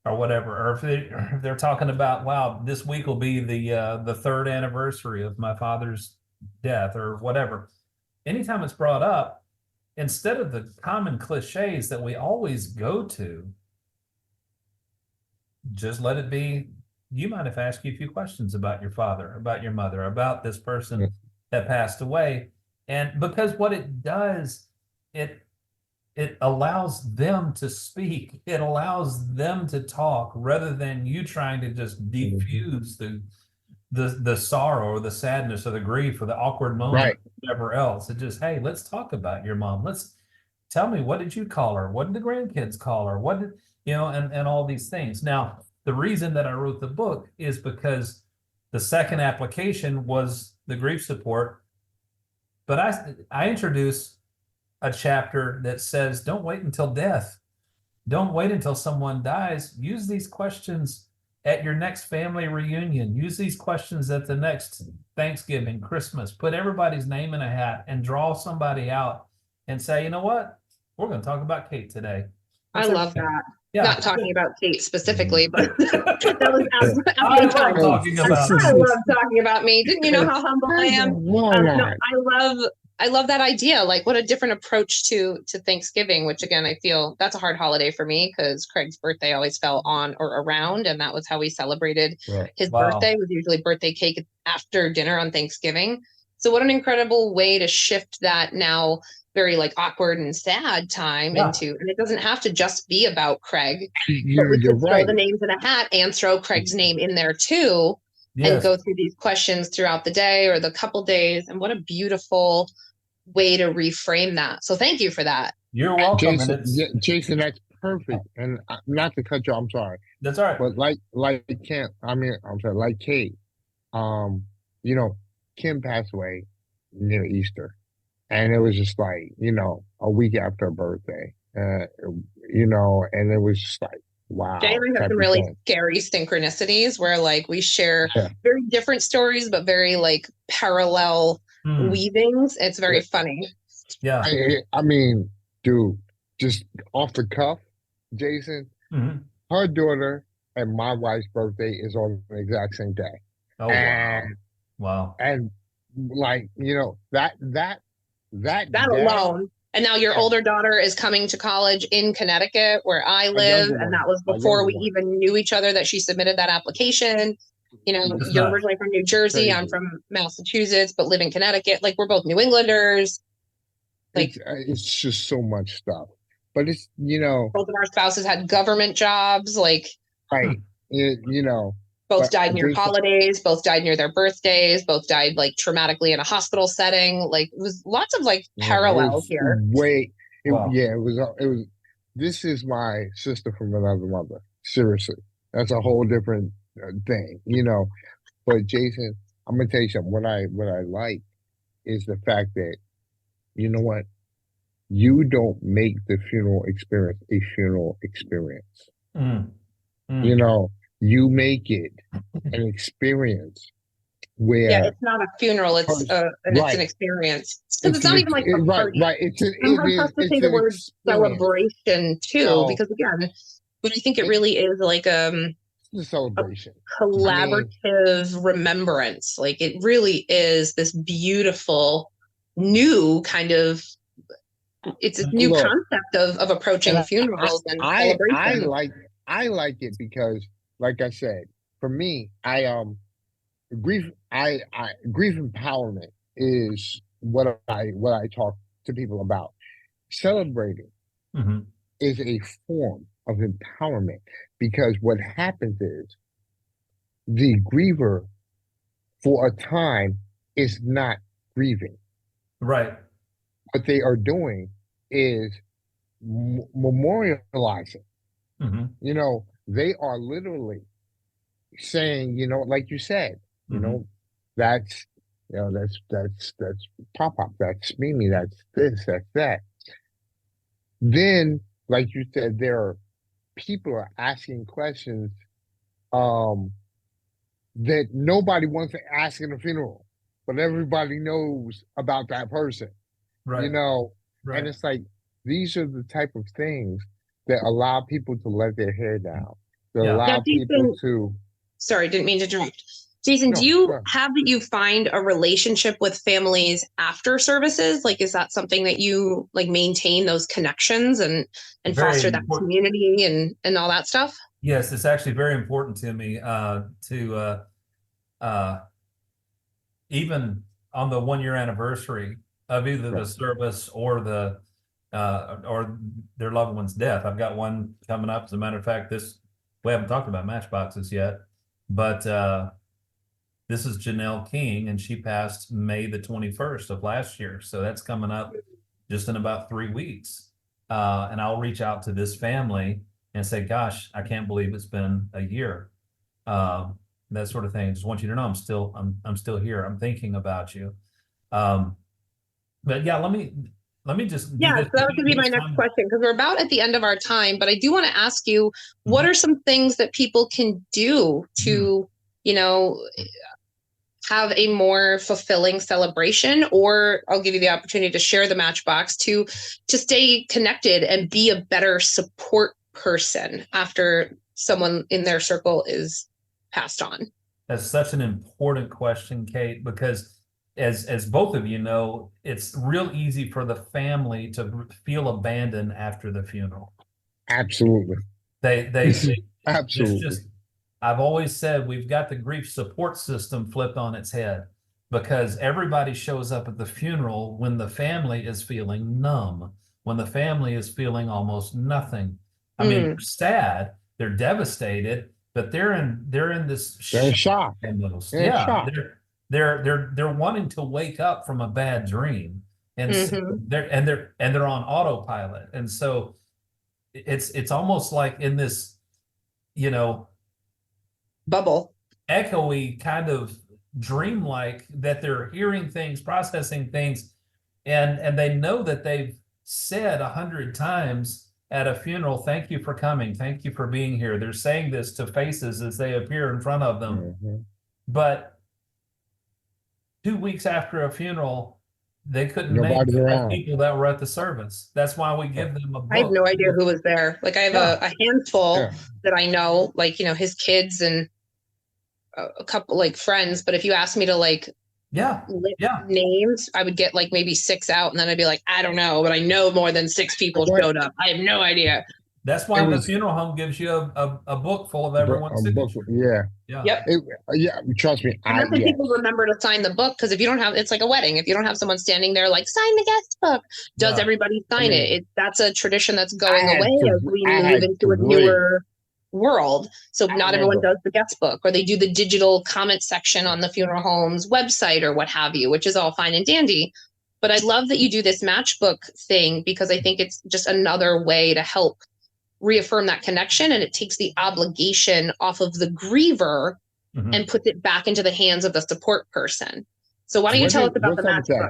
or whatever, or if they're talking about, wow, this week will be the 3rd anniversary of my father's death or whatever. Anytime it's brought up, instead of the common cliches that we always go to, just let it be. You might have asked you a few questions about your father, about your mother, about this person that passed away. And because what it does, it allows them to speak. It allows them to talk rather than you trying to just diffuse the sorrow or the sadness or the grief or the awkward moment, or whatever else. It just, hey, let's talk about your mom. Let's tell me, what did you call her? What did the grandkids call her? What did, and all these things. Now, the reason that I wrote the book is because the second application was the grief support, but I introduce a chapter that says, don't wait until death. Don't wait until someone dies. Use these questions at your next family reunion. Use these questions at the next Thanksgiving, Christmas. Put everybody's name in a hat and draw somebody out and say, you know what? We're going to talk about Kate today. I love that. Yeah. Not talking about Kate specifically, but that was I love talking about me. Didn't you know how humble I am? I love I love that idea. Like, what a different approach to Thanksgiving, which again, I feel that's a hard holiday for me because Craig's birthday always fell on or around, and that was how we celebrated his birthday. Was usually birthday cake after dinner on Thanksgiving. So what an incredible way to shift that now very like awkward and sad time into, and it doesn't have to just be about Craig. You're throw the names in a hat and throw Craig's name in there too. And go through these questions throughout the day or the couple days. And what a beautiful way to reframe that. So thank you for that. You're welcome. Jason, that's perfect. And not to cut you, I'm sorry. That's all right. But like Kate, you know, Kim passed away near Easter. And it was just like, you know, a week after her birthday, you know, and it was just like, wow. Jay and I have some really scary synchronicities where like we share very different stories, but very like parallel weavings. It's very funny. Yeah. I mean, dude, just off the cuff, Jason, her daughter and my wife's birthday is on the exact same day. Oh, and, wow. And like, you know, that alone. And now your older daughter is coming to college in Connecticut where I live. And that was before we even knew each other that she submitted that application. You know, you're originally from New Jersey. I'm from Massachusetts, but live in Connecticut. Like we're both New Englanders. Like it's just so much stuff. But it's, you know, both of our spouses had government jobs. Like, you know, both died near holidays, both died near their birthdays, both died like traumatically in a hospital setting. Like it was lots of like parallels here. It was, this is my sister from another mother. Seriously. That's a whole different thing, you know. But Jason, I'm going to tell you something. What I like is the fact that, you know what? You don't make the funeral experience a funeral experience. You know, you make it an experience where it's not a funeral, it's an experience. Because it's not even like a party. It's to say the word celebration too, because again, but I think it really is like a celebration, a collaborative remembrance. Like it really is this beautiful new kind of. It's a new concept of approaching funerals and celebration. I like it because, like I said, for me, grief empowerment is what I talk to people about. Celebrating is a form of empowerment because what happens is the griever for a time is not grieving. Right. What they are doing is memorializing. You know, they are literally saying, you know, like you said, you know, that's Pop-Pop, that's Mimi, that's this, that's that. Then, like you said, there are people are asking questions that nobody wants to ask in a funeral, but everybody knows about that person. Right. You know, and it's like these are the type of things that allow people to let their hair down. That allow people to. Sorry, didn't mean to interrupt. Jason, do you have that you find a relationship with families after services? Like, is that something that you like maintain those connections and foster that community and all that stuff? Yes, it's actually very important to me to even on the 1 year anniversary of either the service or the or their loved one's death. I've got one coming up. As a matter of fact, we haven't talked about matchboxes yet, but this is Janelle King, and she passed May the 21st of last year. So that's coming up just in about 3 weeks. And I'll reach out to this family and say, gosh, I can't believe it's been a year. That sort of thing. I just want you to know I'm still here. I'm thinking about you. But yeah, let me just. Yeah, so that was going to be my next question because we're about at the end of our time. But I do want to ask you, what are some things that people can do to, you know, have a more fulfilling celebration? Or I'll give you the opportunity to share the Matchbox to stay connected and be a better support person after someone in their circle is passed on. That's such an important question, Kate, because as both of you know, it's real easy for the family to feel abandoned after the funeral. Absolutely. They there's Absolutely. just, I've always said we've got the grief support system flipped on its head, because everybody shows up at the funeral when the family is feeling numb, when the family is feeling almost nothing. I mean, they're sad, they're devastated, but they're in this They're in shock. almost. They're in Yeah, shock. they're wanting to wake up from a bad dream, and so they're on autopilot, and so it's almost like in this, you know, bubble, echoey kind of dreamlike, that they're hearing things, processing things, and they know that they've said 100 times at a funeral, thank you for coming, thank you for being here. They're saying this to faces as they appear in front of them. But 2 weeks after a funeral, they couldn't name five people that were at the service. That's why we give them a book. I have no idea who was there. Like, I have a handful that I know, like, you know, his kids and a couple like friends. But if you ask me to list names, I would get like maybe 6 out, and then I'd be like, I don't know, but I know more than 6 people showed up. I have no idea. That's why the funeral home gives you a book full of everyone's signature. Trust me. And people remember to sign the book, because if you don't have, it's like a wedding. If you don't have someone standing there like, sign the guest book, does everybody sign it? That's a tradition that's going away as we move into a newer world. So not everyone does the guest book, or they do the digital comment section on the funeral home's website or what have you, which is all fine and dandy. But I love that you do this matchbook thing, because I think it's just another way to help reaffirm that connection, and it takes the obligation off of the griever and puts it back into the hands of the support person. So why don't you tell us about the matchbook?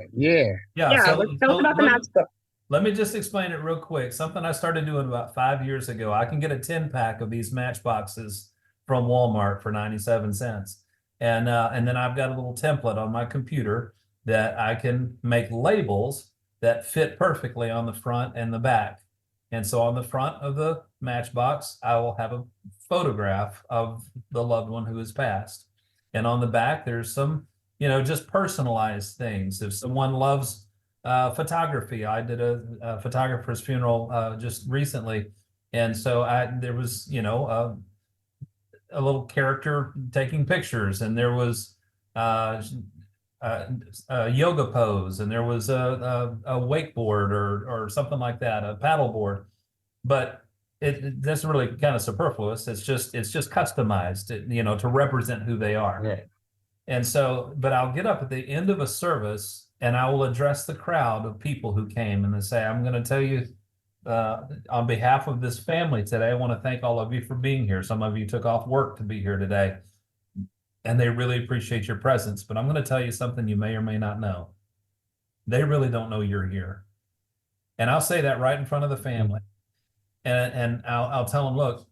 Tell us about the matchbook. Let me just explain it real quick. Something I started doing about 5 years ago. I can get a 10-pack of these matchboxes from Walmart for 97 cents. And then I've got a little template on my computer that I can make labels that fit perfectly on the front and the back. And so on the front of the matchbox, I will have a photograph of the loved one who has passed. And on the back, there's some, just personalized things. If someone loves photography, I did a photographer's funeral just recently. And so there was, a little character taking pictures, and there was a yoga pose, and there was a wakeboard or something like that, a paddle board. But that's really kind of superfluous. It's just customized, to represent who they are. Right. And so, but I'll get up at the end of a service and I will address the crowd of people who came, and they say, I'm going to tell you on behalf of this family today, I want to thank all of you for being here. Some of you took off work to be here today, and they really appreciate your presence. But I'm going to tell you something you may or may not know. They really don't know you're here. And I'll say that right in front of the family. And I'll tell them, look,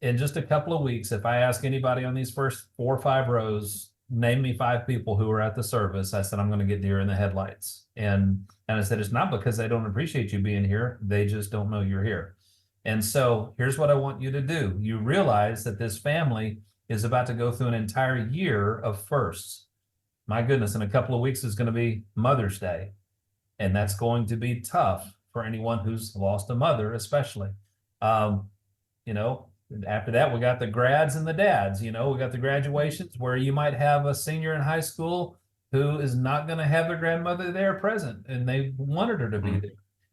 in just a couple of weeks, if I ask anybody on these first 4 or 5 rows, name me 5 people who were at the service, I said, I'm going to get deer in the headlights. And I said, it's not because they don't appreciate you being here. They just don't know you're here. And so here's what I want you to do. You realize that this family is about to go through an entire year of firsts. My goodness, in a couple of weeks is going to be Mother's Day. And that's going to be tough for anyone who's lost a mother, especially. After that, we got the grads and the dads. We got the graduations where you might have a senior in high school who is not going to have their grandmother there present, and they wanted her to be there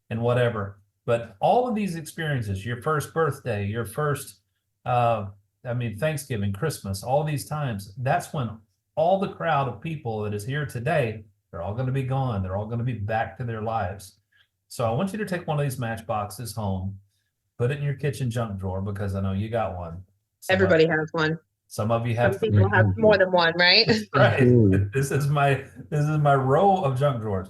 and whatever. But all of these experiences, your first birthday, your first, Thanksgiving, Christmas, all these times, that's when all the crowd of people that is here today, they're all going to be gone. They're all going to be back to their lives. So I want you to take one of these matchboxes home, put it in your kitchen junk drawer, because I know you got one. Everybody has one. Some of you have. Some people have more than one, right? Right. This is my row of junk drawers.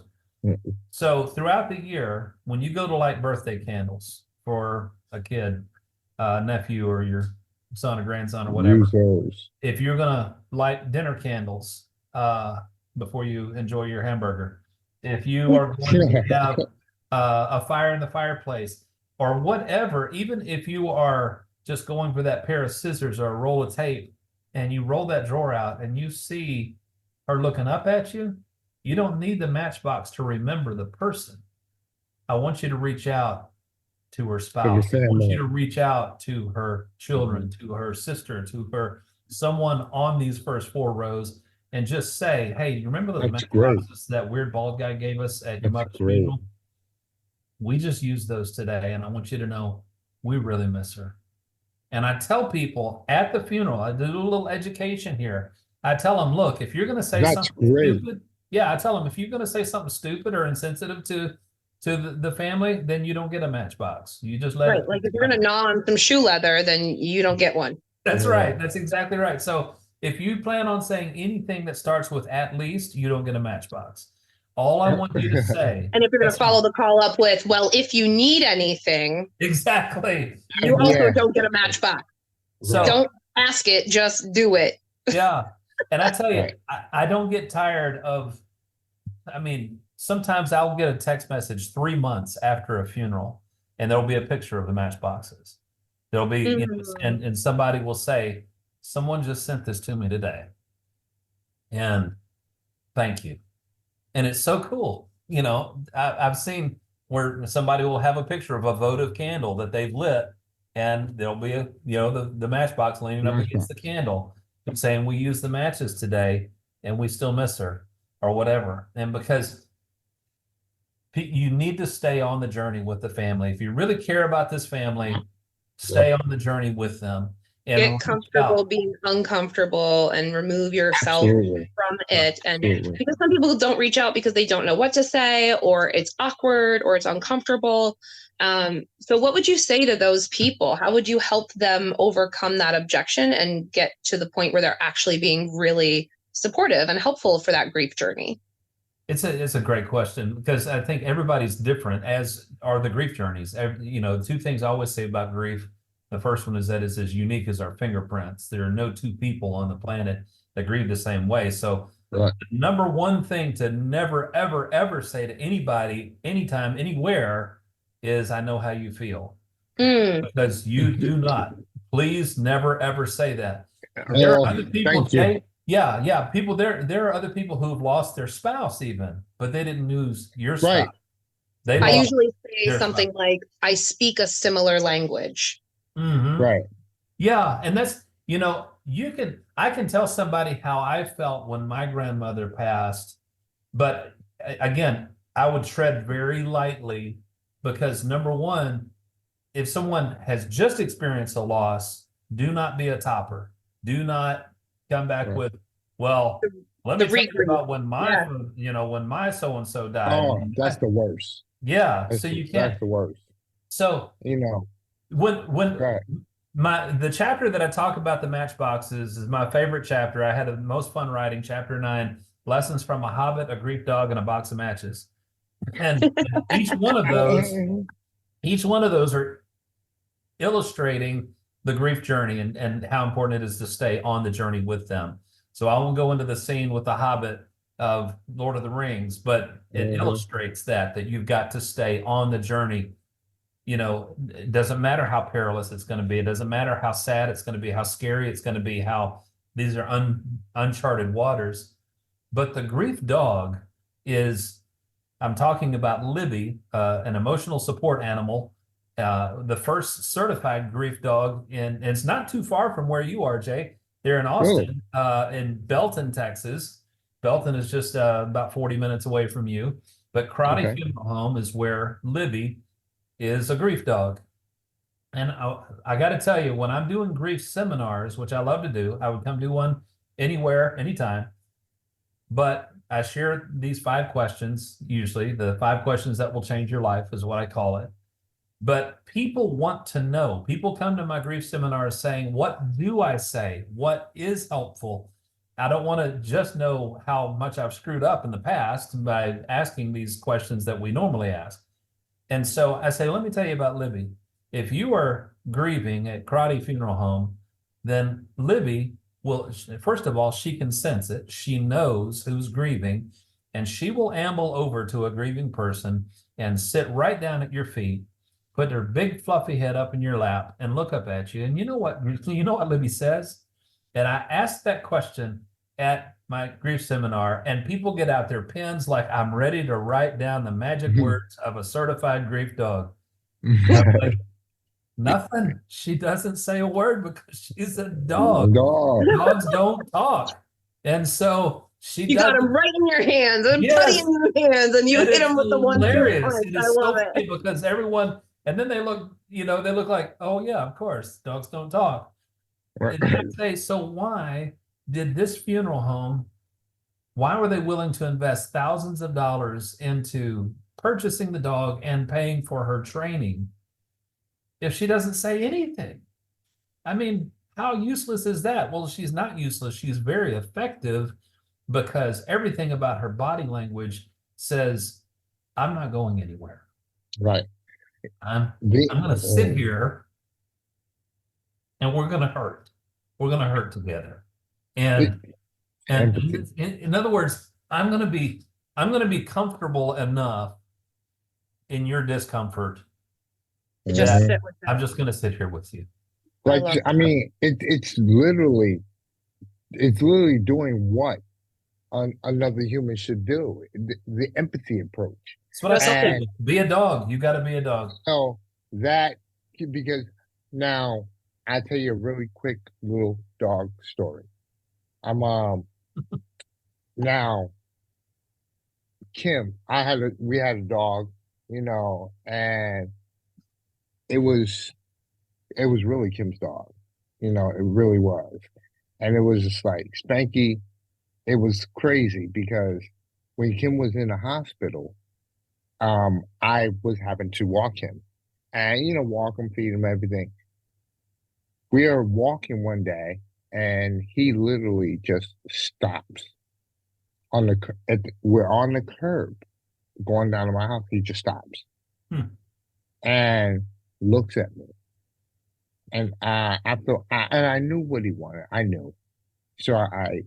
So throughout the year, when you go to light birthday candles for a kid, nephew, or your son or grandson or whatever, if you're gonna light dinner candles before you enjoy your hamburger, if you are going to have a fire in the fireplace, or whatever, even if you are just going for that pair of scissors or a roll of tape, and you roll that drawer out and you see her looking up at you, You don't need the matchbox to remember the person. I want you to reach out to her spouse. I want you to reach out to her children, to her sister, to her someone on these first 4 rows, and just say, hey, you remember those matchboxes that weird bald guy gave us at your mother's funeral? We just used those today, and I want you to know we really miss her. And I tell people at the funeral, I do a little education here. I tell them, look, if you're going to say something stupid, I tell them, if you're going to say something stupid or insensitive to the family, then you don't get a matchbox. You just let it. Like if you're going to gnaw on some shoe leather, then you don't get one. That's right. That's exactly right. So if you plan on saying anything that starts with at least, you don't get a matchbox. All I want you to say. And if you're going to follow the call up with, well, if you need anything. Exactly. You also don't get a matchbox. So don't ask it, just do it. Yeah. And I tell you, I don't get tired of, sometimes I'll get a text message 3 months after a funeral, and there'll be a picture of the matchboxes. There'll be, and somebody will say, someone just sent this to me today. And thank you. And it's so cool. I've seen where somebody will have a picture of a votive candle that they've lit, and there'll be the matchbox leaning up against the candle saying, we used the matches today and we still miss her, or whatever. And because you need to stay on the journey with the family. If you really care about this family, stay on the journey with them. And get comfortable being uncomfortable and remove yourself from it. And because some people don't reach out because they don't know what to say, or it's awkward, or it's uncomfortable. So what would you say to those people? How would you help them overcome that objection and get to the point where they're actually being really supportive and helpful for that grief journey? It's a great question, because I think everybody's different, as are the grief journeys. The 2 things I always say about grief. The first one is that it's as unique as our fingerprints. There are no 2 people on the planet that grieve the same way. So the number 1 thing to never, ever, ever say to anybody, anytime, anywhere, is I know how you feel. Because you do not. Please never, ever say that. There are other people, Jay. Yeah. People, there are other people who've lost their spouse even, but they didn't lose your spouse. I usually say something like, I speak a similar language. Right. Yeah. And that's, I can tell somebody how I felt when my grandmother passed, but again, I would tread very lightly, because number 1, if someone has just experienced a loss, do not be a topper. Do not come back with, well, let me talk about when my so-and-so died. Oh, that's the worst. Yeah. So you can't. That's the worst. So, when the chapter that I talk about the matchboxes is my favorite chapter. I had the most fun writing, chapter 9, Lessons from a Hobbit, a Grief Dog, and a Box of Matches. And each one of those are illustrating the grief journey and how important it is to stay on the journey with them. So I won't go into the scene with the Hobbit of Lord of the Rings, but it illustrates that you've got to stay on the journey. It doesn't matter how perilous it's going to be. It doesn't matter how sad it's going to be, how scary it's going to be, how these are uncharted waters. But the grief dog is, I'm talking about Libby, an emotional support animal, the first certified grief dog, and it's not too far from where you are, Jay. They're in Austin, in Belton, Texas. Belton is just about 40 minutes away from you. But Crotty Funeral Home is where Libby is a grief dog. And I got to tell you, when I'm doing grief seminars, which I love to do, I would come do one anywhere, anytime. But I share these 5 questions, usually the 5 questions that will change your life is what I call it. But people want to know. People come to my grief seminars saying, what do I say? What is helpful? I don't want to just know how much I've screwed up in the past by asking these questions that we normally ask. And so I say, let me tell you about Libby. If you are grieving at Crotty Funeral Home, then Libby will, first of all, she can sense it. She knows who's grieving, and she will amble over to a grieving person and sit right down at your feet, put her big fluffy head up in your lap and look up at you. And you know what Libby says? And I asked that question at my grief seminar, and people get out their pens like I'm ready to write down the magic words of a certified grief dog. I'm like, nothing. She doesn't say a word because she's a dog. Dogs don't talk. And so you got them right in your hands and putty in your hands, and you hit them with the one. Hilarious. It is so funny because everyone, and then they look, they look like, oh yeah, of course, dogs don't talk. And I say, so why did this funeral home, why were they willing to invest thousands of dollars into purchasing the dog and paying for her training if she doesn't say anything? I mean, how useless is that? Well, she's not useless. She's very effective because everything about her body language says, I'm not going anywhere. Right. I'm going to sit here and we're going to hurt. We're going to hurt together. And in other words, I'm going to be comfortable enough in your discomfort. I'm just going to sit here with you. Like, I mean, it's literally doing what another human should do. The empathy approach. That's what I say. Be a dog. You got to be a dog. So because now I'll tell you a really quick little dog story. Now Kim, we had a dog, and it was really Kim's dog, it really was. And it was just like Spanky. It was crazy because when Kim was in the hospital, I was having to walk him and, walk him, feed him, everything. We are walking one day and he literally just stops we're on the curb going down to my house. He just stops and looks at me. And I knew what he wanted. I knew. So I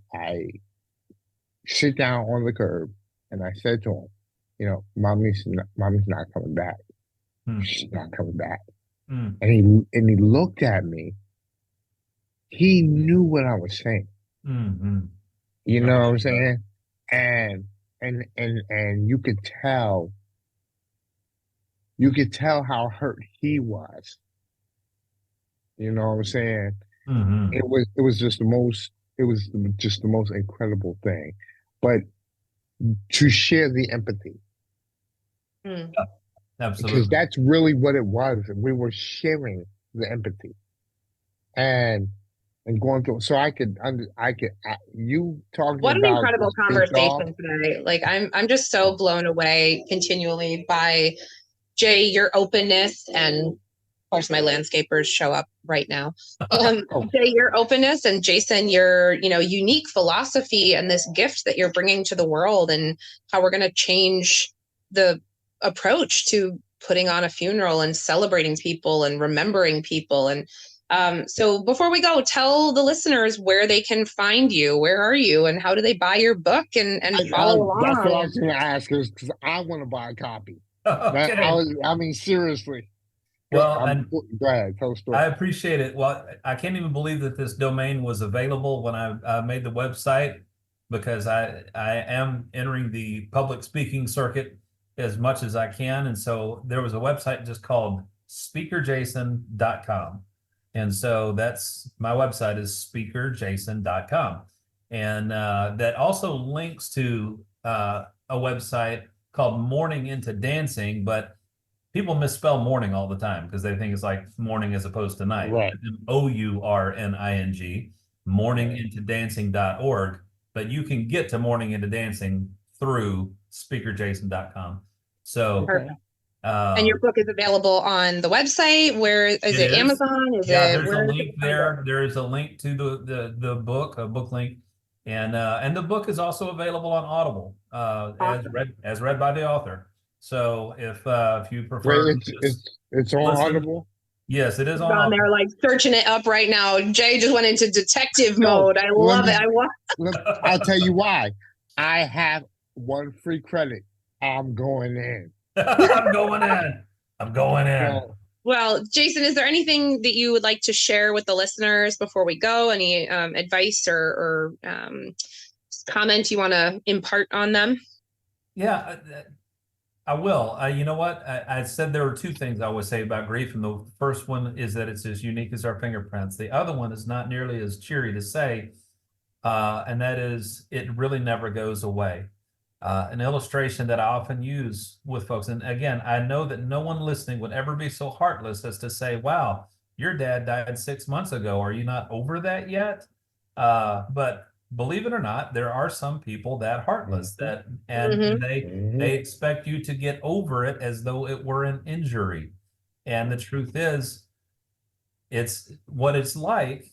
sit down on the curb and I said to him, mommy's not coming back. She's not coming back. And he looked at me. He knew what I was saying. You know what I'm saying? And you could tell how hurt he was. You know what I'm saying? It was just the most incredible thing. But to share the empathy. Absolutely. Because that's really what it was. We were sharing the empathy. And going through, so you talking what about an incredible conversation today. Like I'm just so blown away continually by Jay, your openness, and of course my landscapers show up right now. Jay, your openness, and Jason, your unique philosophy and this gift that you're bringing to the world, and how we're going to change the approach to putting on a funeral and celebrating people and remembering people. And so before we go, tell the listeners where they can find you. Where are you, and how do they buy your book and follow along? That's what I was going to ask, because I want to buy a copy. Okay. Seriously. Well, go ahead, tell the story. I appreciate it. Well, I can't even believe that this domain was available when I made the website, because I am entering the public speaking circuit as much as I can. And so there was a website just called speakerjason.com. And so my website is speakerjason.com. And that also links to a website called Morning Into Dancing, but people misspell morning all the time because they think it's like morning as opposed to night. Right. MOURNING, morningintodancing.org. But you can get to Morning Into Dancing through speakerjason.com. So and your book is available on the website. Where is it? Amazon? There's a link there. There is a link to the book, a book link, and the book is also available on Audible, awesome. as read by the author. So if you prefer, it's on Audible. Yes, it is on there, like searching it up right now. Jay just went into detective mode. I love it. I'll tell you why. I have one free credit. I'm going in. I'm going in. Well, Jason, is there anything that you would like to share with the listeners before we go? Any advice or comment you want to impart on them? Yeah, I will. You know what? I said there were two things I would say about grief, and the first one is that it's as unique as our fingerprints. The other one is not nearly as cheery to say, and that is it really never goes away. An illustration that I often use with folks, and again, I know that no one listening would ever be so heartless as to say, wow, your dad died 6 months ago. Are you not over that yet? But believe it or not, there are some people that heartless that, and they expect you to get over it as though it were an injury. And the truth is, it's what it's like.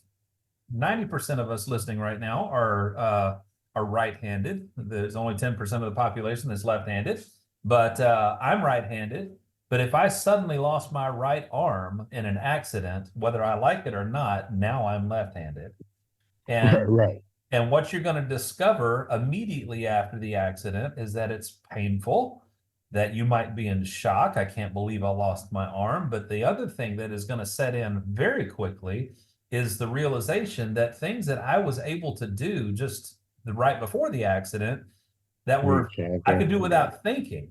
90% of us listening right now are right-handed. There's only 10% of the population that's left-handed, but I'm right-handed. But if I suddenly lost my right arm in an accident, whether I like it or not, now I'm left-handed. And and what you're going to discover immediately after the accident is that it's painful, that you might be in shock. I can't believe I lost my arm. But the other thing that is going to set in very quickly is the realization that things that I was able to do just right before the accident that were I could do without thinking.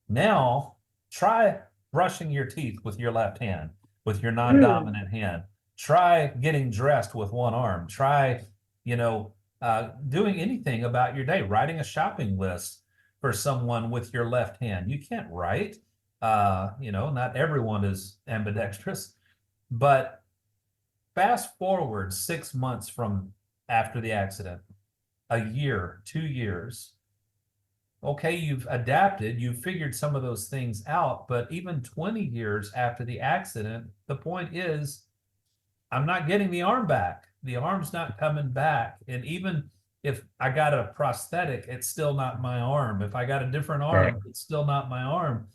Now try brushing your teeth with your left hand, with your non-dominant hand. Try getting dressed with one arm. Try, doing anything about your day, writing a shopping list for someone with your left hand. You can't write. Not everyone is ambidextrous, but fast forward 6 months from after the accident, a year, 2 years. Okay, you've adapted, you've figured some of those things out, but even 20 years after the accident, the point is, I'm not getting the arm back. The arm's not coming back. And even if I got a prosthetic, it's still not my arm. If I got a different arm, it's still not my arm.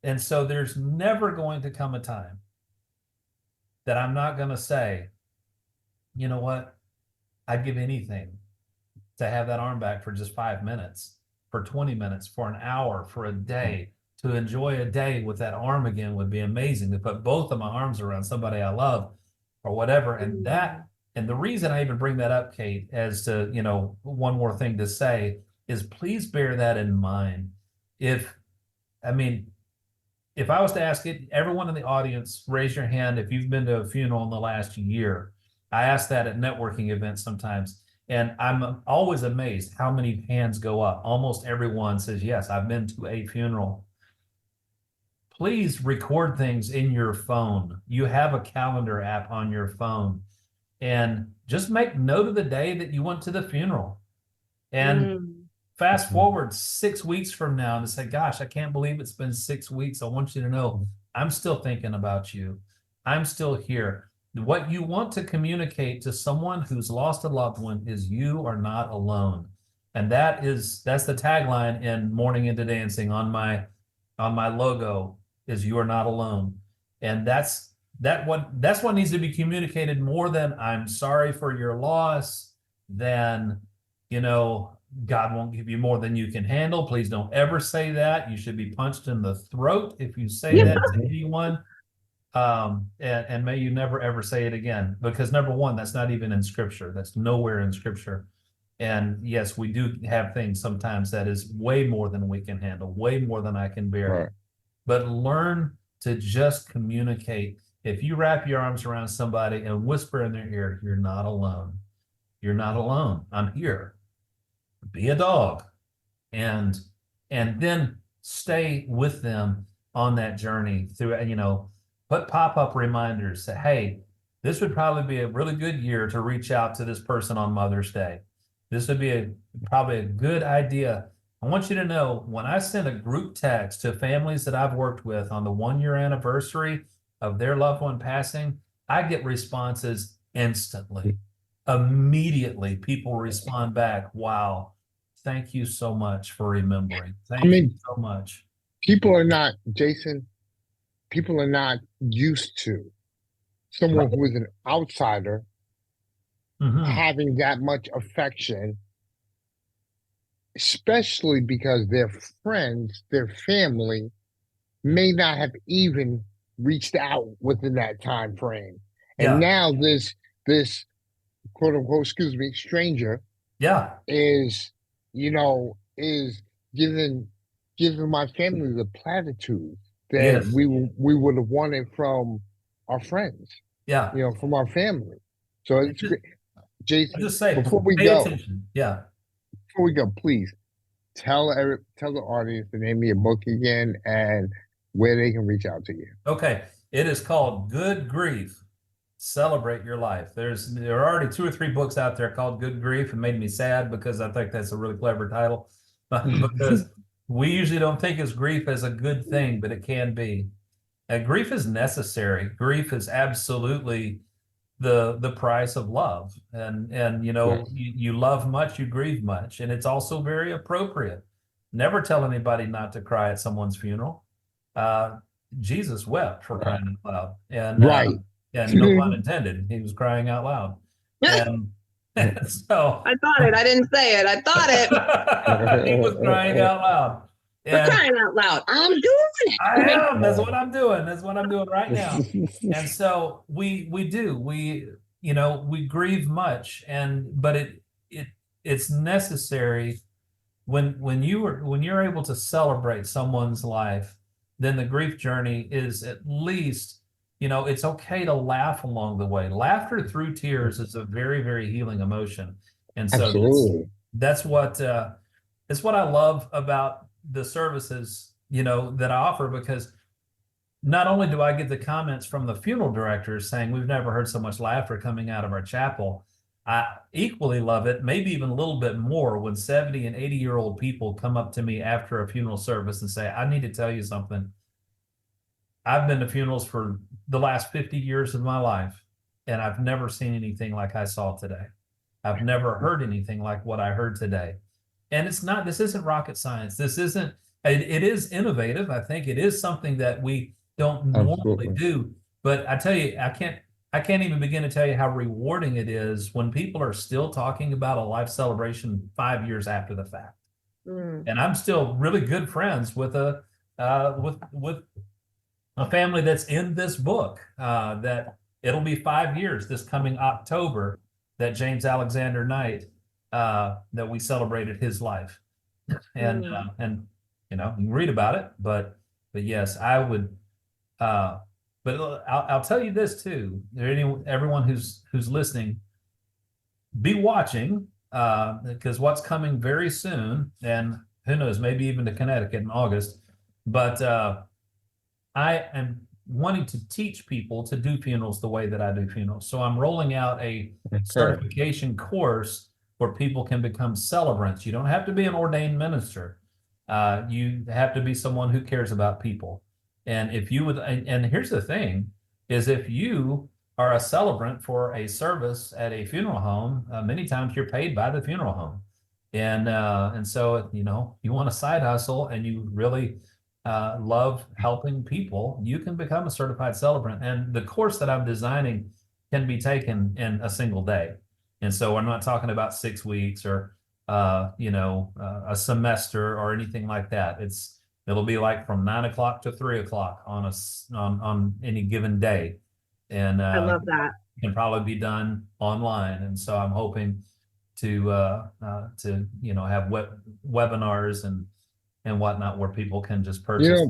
And so there's never going to come a time that I'm not going to say, you know what? I'd give anything to have that arm back for just 5 minutes, for 20 minutes, for an hour, for a day. To enjoy a day with that arm again would be amazing. To put both of my arms around somebody I love or whatever. And the reason I even bring that up, Kate, as to, one more thing to say is please bear that in mind. If I was to ask everyone in the audience, raise your hand if you've been to a funeral in the last year. I ask that at networking events sometimes, and I'm always amazed how many hands go up. Almost everyone says, yes, I've been to a funeral. Please record things in your phone. You have a calendar app on your phone, and just make note of the day that you went to the funeral. And fast forward 6 weeks from now and say, gosh, I can't believe it's been 6 weeks. I want you to know I'm still thinking about you. I'm still here. What you want to communicate to someone who's lost a loved one is you are not alone. And that's the tagline in Morning into Dancing on my logo is you are not alone. And that's what needs to be communicated more than I'm sorry for your loss, than, God won't give you more than you can handle. Please don't ever say that. You should be punched in the throat if you say that to anyone. And may you never ever say it again, because number one, that's not even in scripture. That's nowhere in scripture. And yes, we do have things sometimes that is way more than we can handle, way more than I can bear. Right. But learn to just communicate. If you wrap your arms around somebody and whisper in their ear, you're not alone. You're not alone. I'm here. Be a dog. And then stay with them on that journey through, put pop-up reminders. Say, hey, this would probably be a really good year to reach out to this person on Mother's Day. This would be probably a good idea. I want you to know, when I send a group text to families that I've worked with on the 1-year anniversary of their loved one passing, I get responses instantly. Immediately, people respond back, wow, thank you so much for remembering. Thank you so much. People are not used to someone who is an outsider having that much affection, especially because their friends, their family may not have even reached out within that time frame. And now this quote unquote, stranger Yeah. is, is giving my family the platitude that Yes. we would have wanted from our friends, Yeah. from our family. So it's great. I Jason, just say, before we pay go, attention. Yeah. please tell the audience the name of your book again and where they can reach out to you. Okay. It is called Good Grief. Celebrate Your Life. There are already 2 or 3 books out there called Good Grief. It made me sad because I think that's a really clever title. Because we usually don't think of grief as a good thing, but it can be. Grief is necessary. Grief is absolutely the price of love. And Yes. you love much, you grieve much, and it's also very appropriate. Never tell anybody not to cry at someone's funeral. Uh, Jesus wept, for crying out loud, Right. and no pun intended, he was crying out loud, and, and so I thought it. I didn't say it. I thought it. he was crying out loud. For And crying out loud, I'm doing it. I am. That's what I'm doing. That's what I'm doing right now. And so we grieve much, but it's necessary when you're able to celebrate someone's life, then the grief journey is at least, it's okay to laugh along the way. Laughter through tears is a very, very healing emotion. And so Absolutely. that's what I love about the services, that I offer, because not only do I get the comments from the funeral directors saying we've never heard so much laughter coming out of our chapel, I equally love it, maybe even a little bit more, when 70 and 80-year-old people come up to me after a funeral service and say, I need to tell you something. I've been to funerals for the last 50 years of my life, and I've never seen anything like I saw today. I've never heard anything like what I heard today. And this isn't rocket science. It is innovative. I think it is something that we don't normally do. But I tell you, I can't even begin to tell you how rewarding it is when people are still talking about a life celebration 5 years after the fact. And I'm still really good friends with a family that's in this book, that it'll be 5 years this coming October that James Alexander Knight, that we celebrated his life. And you can read about it, but yes, I would, but I'll tell you this too, everyone who's listening, be watching, because what's coming very soon, and who knows, maybe even to Connecticut in August, but I am wanting to teach people to do funerals the way that I do funerals. So I'm rolling out a certification course where people can become celebrants. You don't have to be an ordained minister. You have to be someone who cares about people. And if you would, and here's the thing, is if you are a celebrant for a service at a funeral home, many times you're paid by the funeral home. And so, you want a side hustle and you really love helping people, you can become a certified celebrant. And the course that I'm designing can be taken in a single day. And so I'm not talking about 6 weeks or a semester or anything like that. It'll be like from 9 o'clock to 3 o'clock on any given day. And I love that. Can probably be done online. And so I'm hoping to have webinars and whatnot where people can just purchase.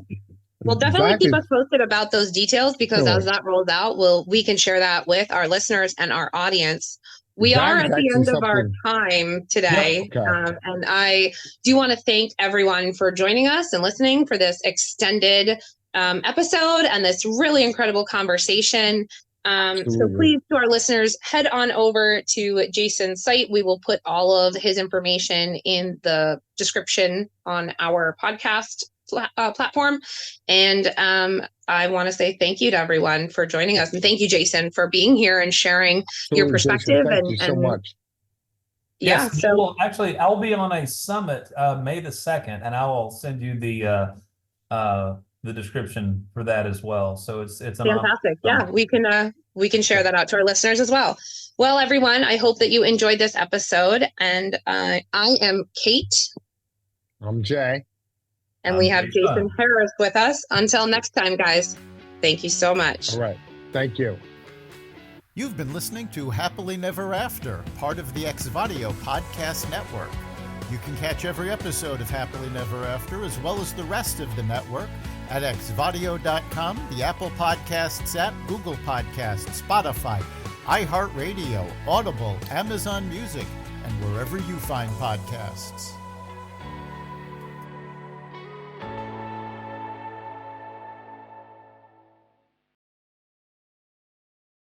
Well, definitely keep us posted about those details, because as that rolls out, we can share that with our listeners and our audience. We are at the end of our time today. Yep. Okay. And I do want to thank everyone for joining us and listening for this extended episode and this really incredible conversation. So please, to our listeners, head on over to Jason's site. We will put all of his information in the description on our podcast platform. And I want to say thank you to everyone for joining us. And thank you, Jason, for being here and sharing your perspective. Jason, thank you so much. Yeah. Yes, so I'll be on a summit May the 2nd, and I will send you the description for that as well. So it's fantastic. Yeah, we can share that out to our listeners as well. Well, everyone, I hope that you enjoyed this episode. And I am Kate. I'm Jay. And we have Jason Harris with us. Until next time, guys. Thank you so much. All right. Thank you. You've been listening to Happily Never After, part of the Xvadio podcast network. You can catch every episode of Happily Never After, as well as the rest of the network, at xvadio.com, the Apple Podcasts app, Google Podcasts, Spotify, iHeartRadio, Audible, Amazon Music, and wherever you find podcasts.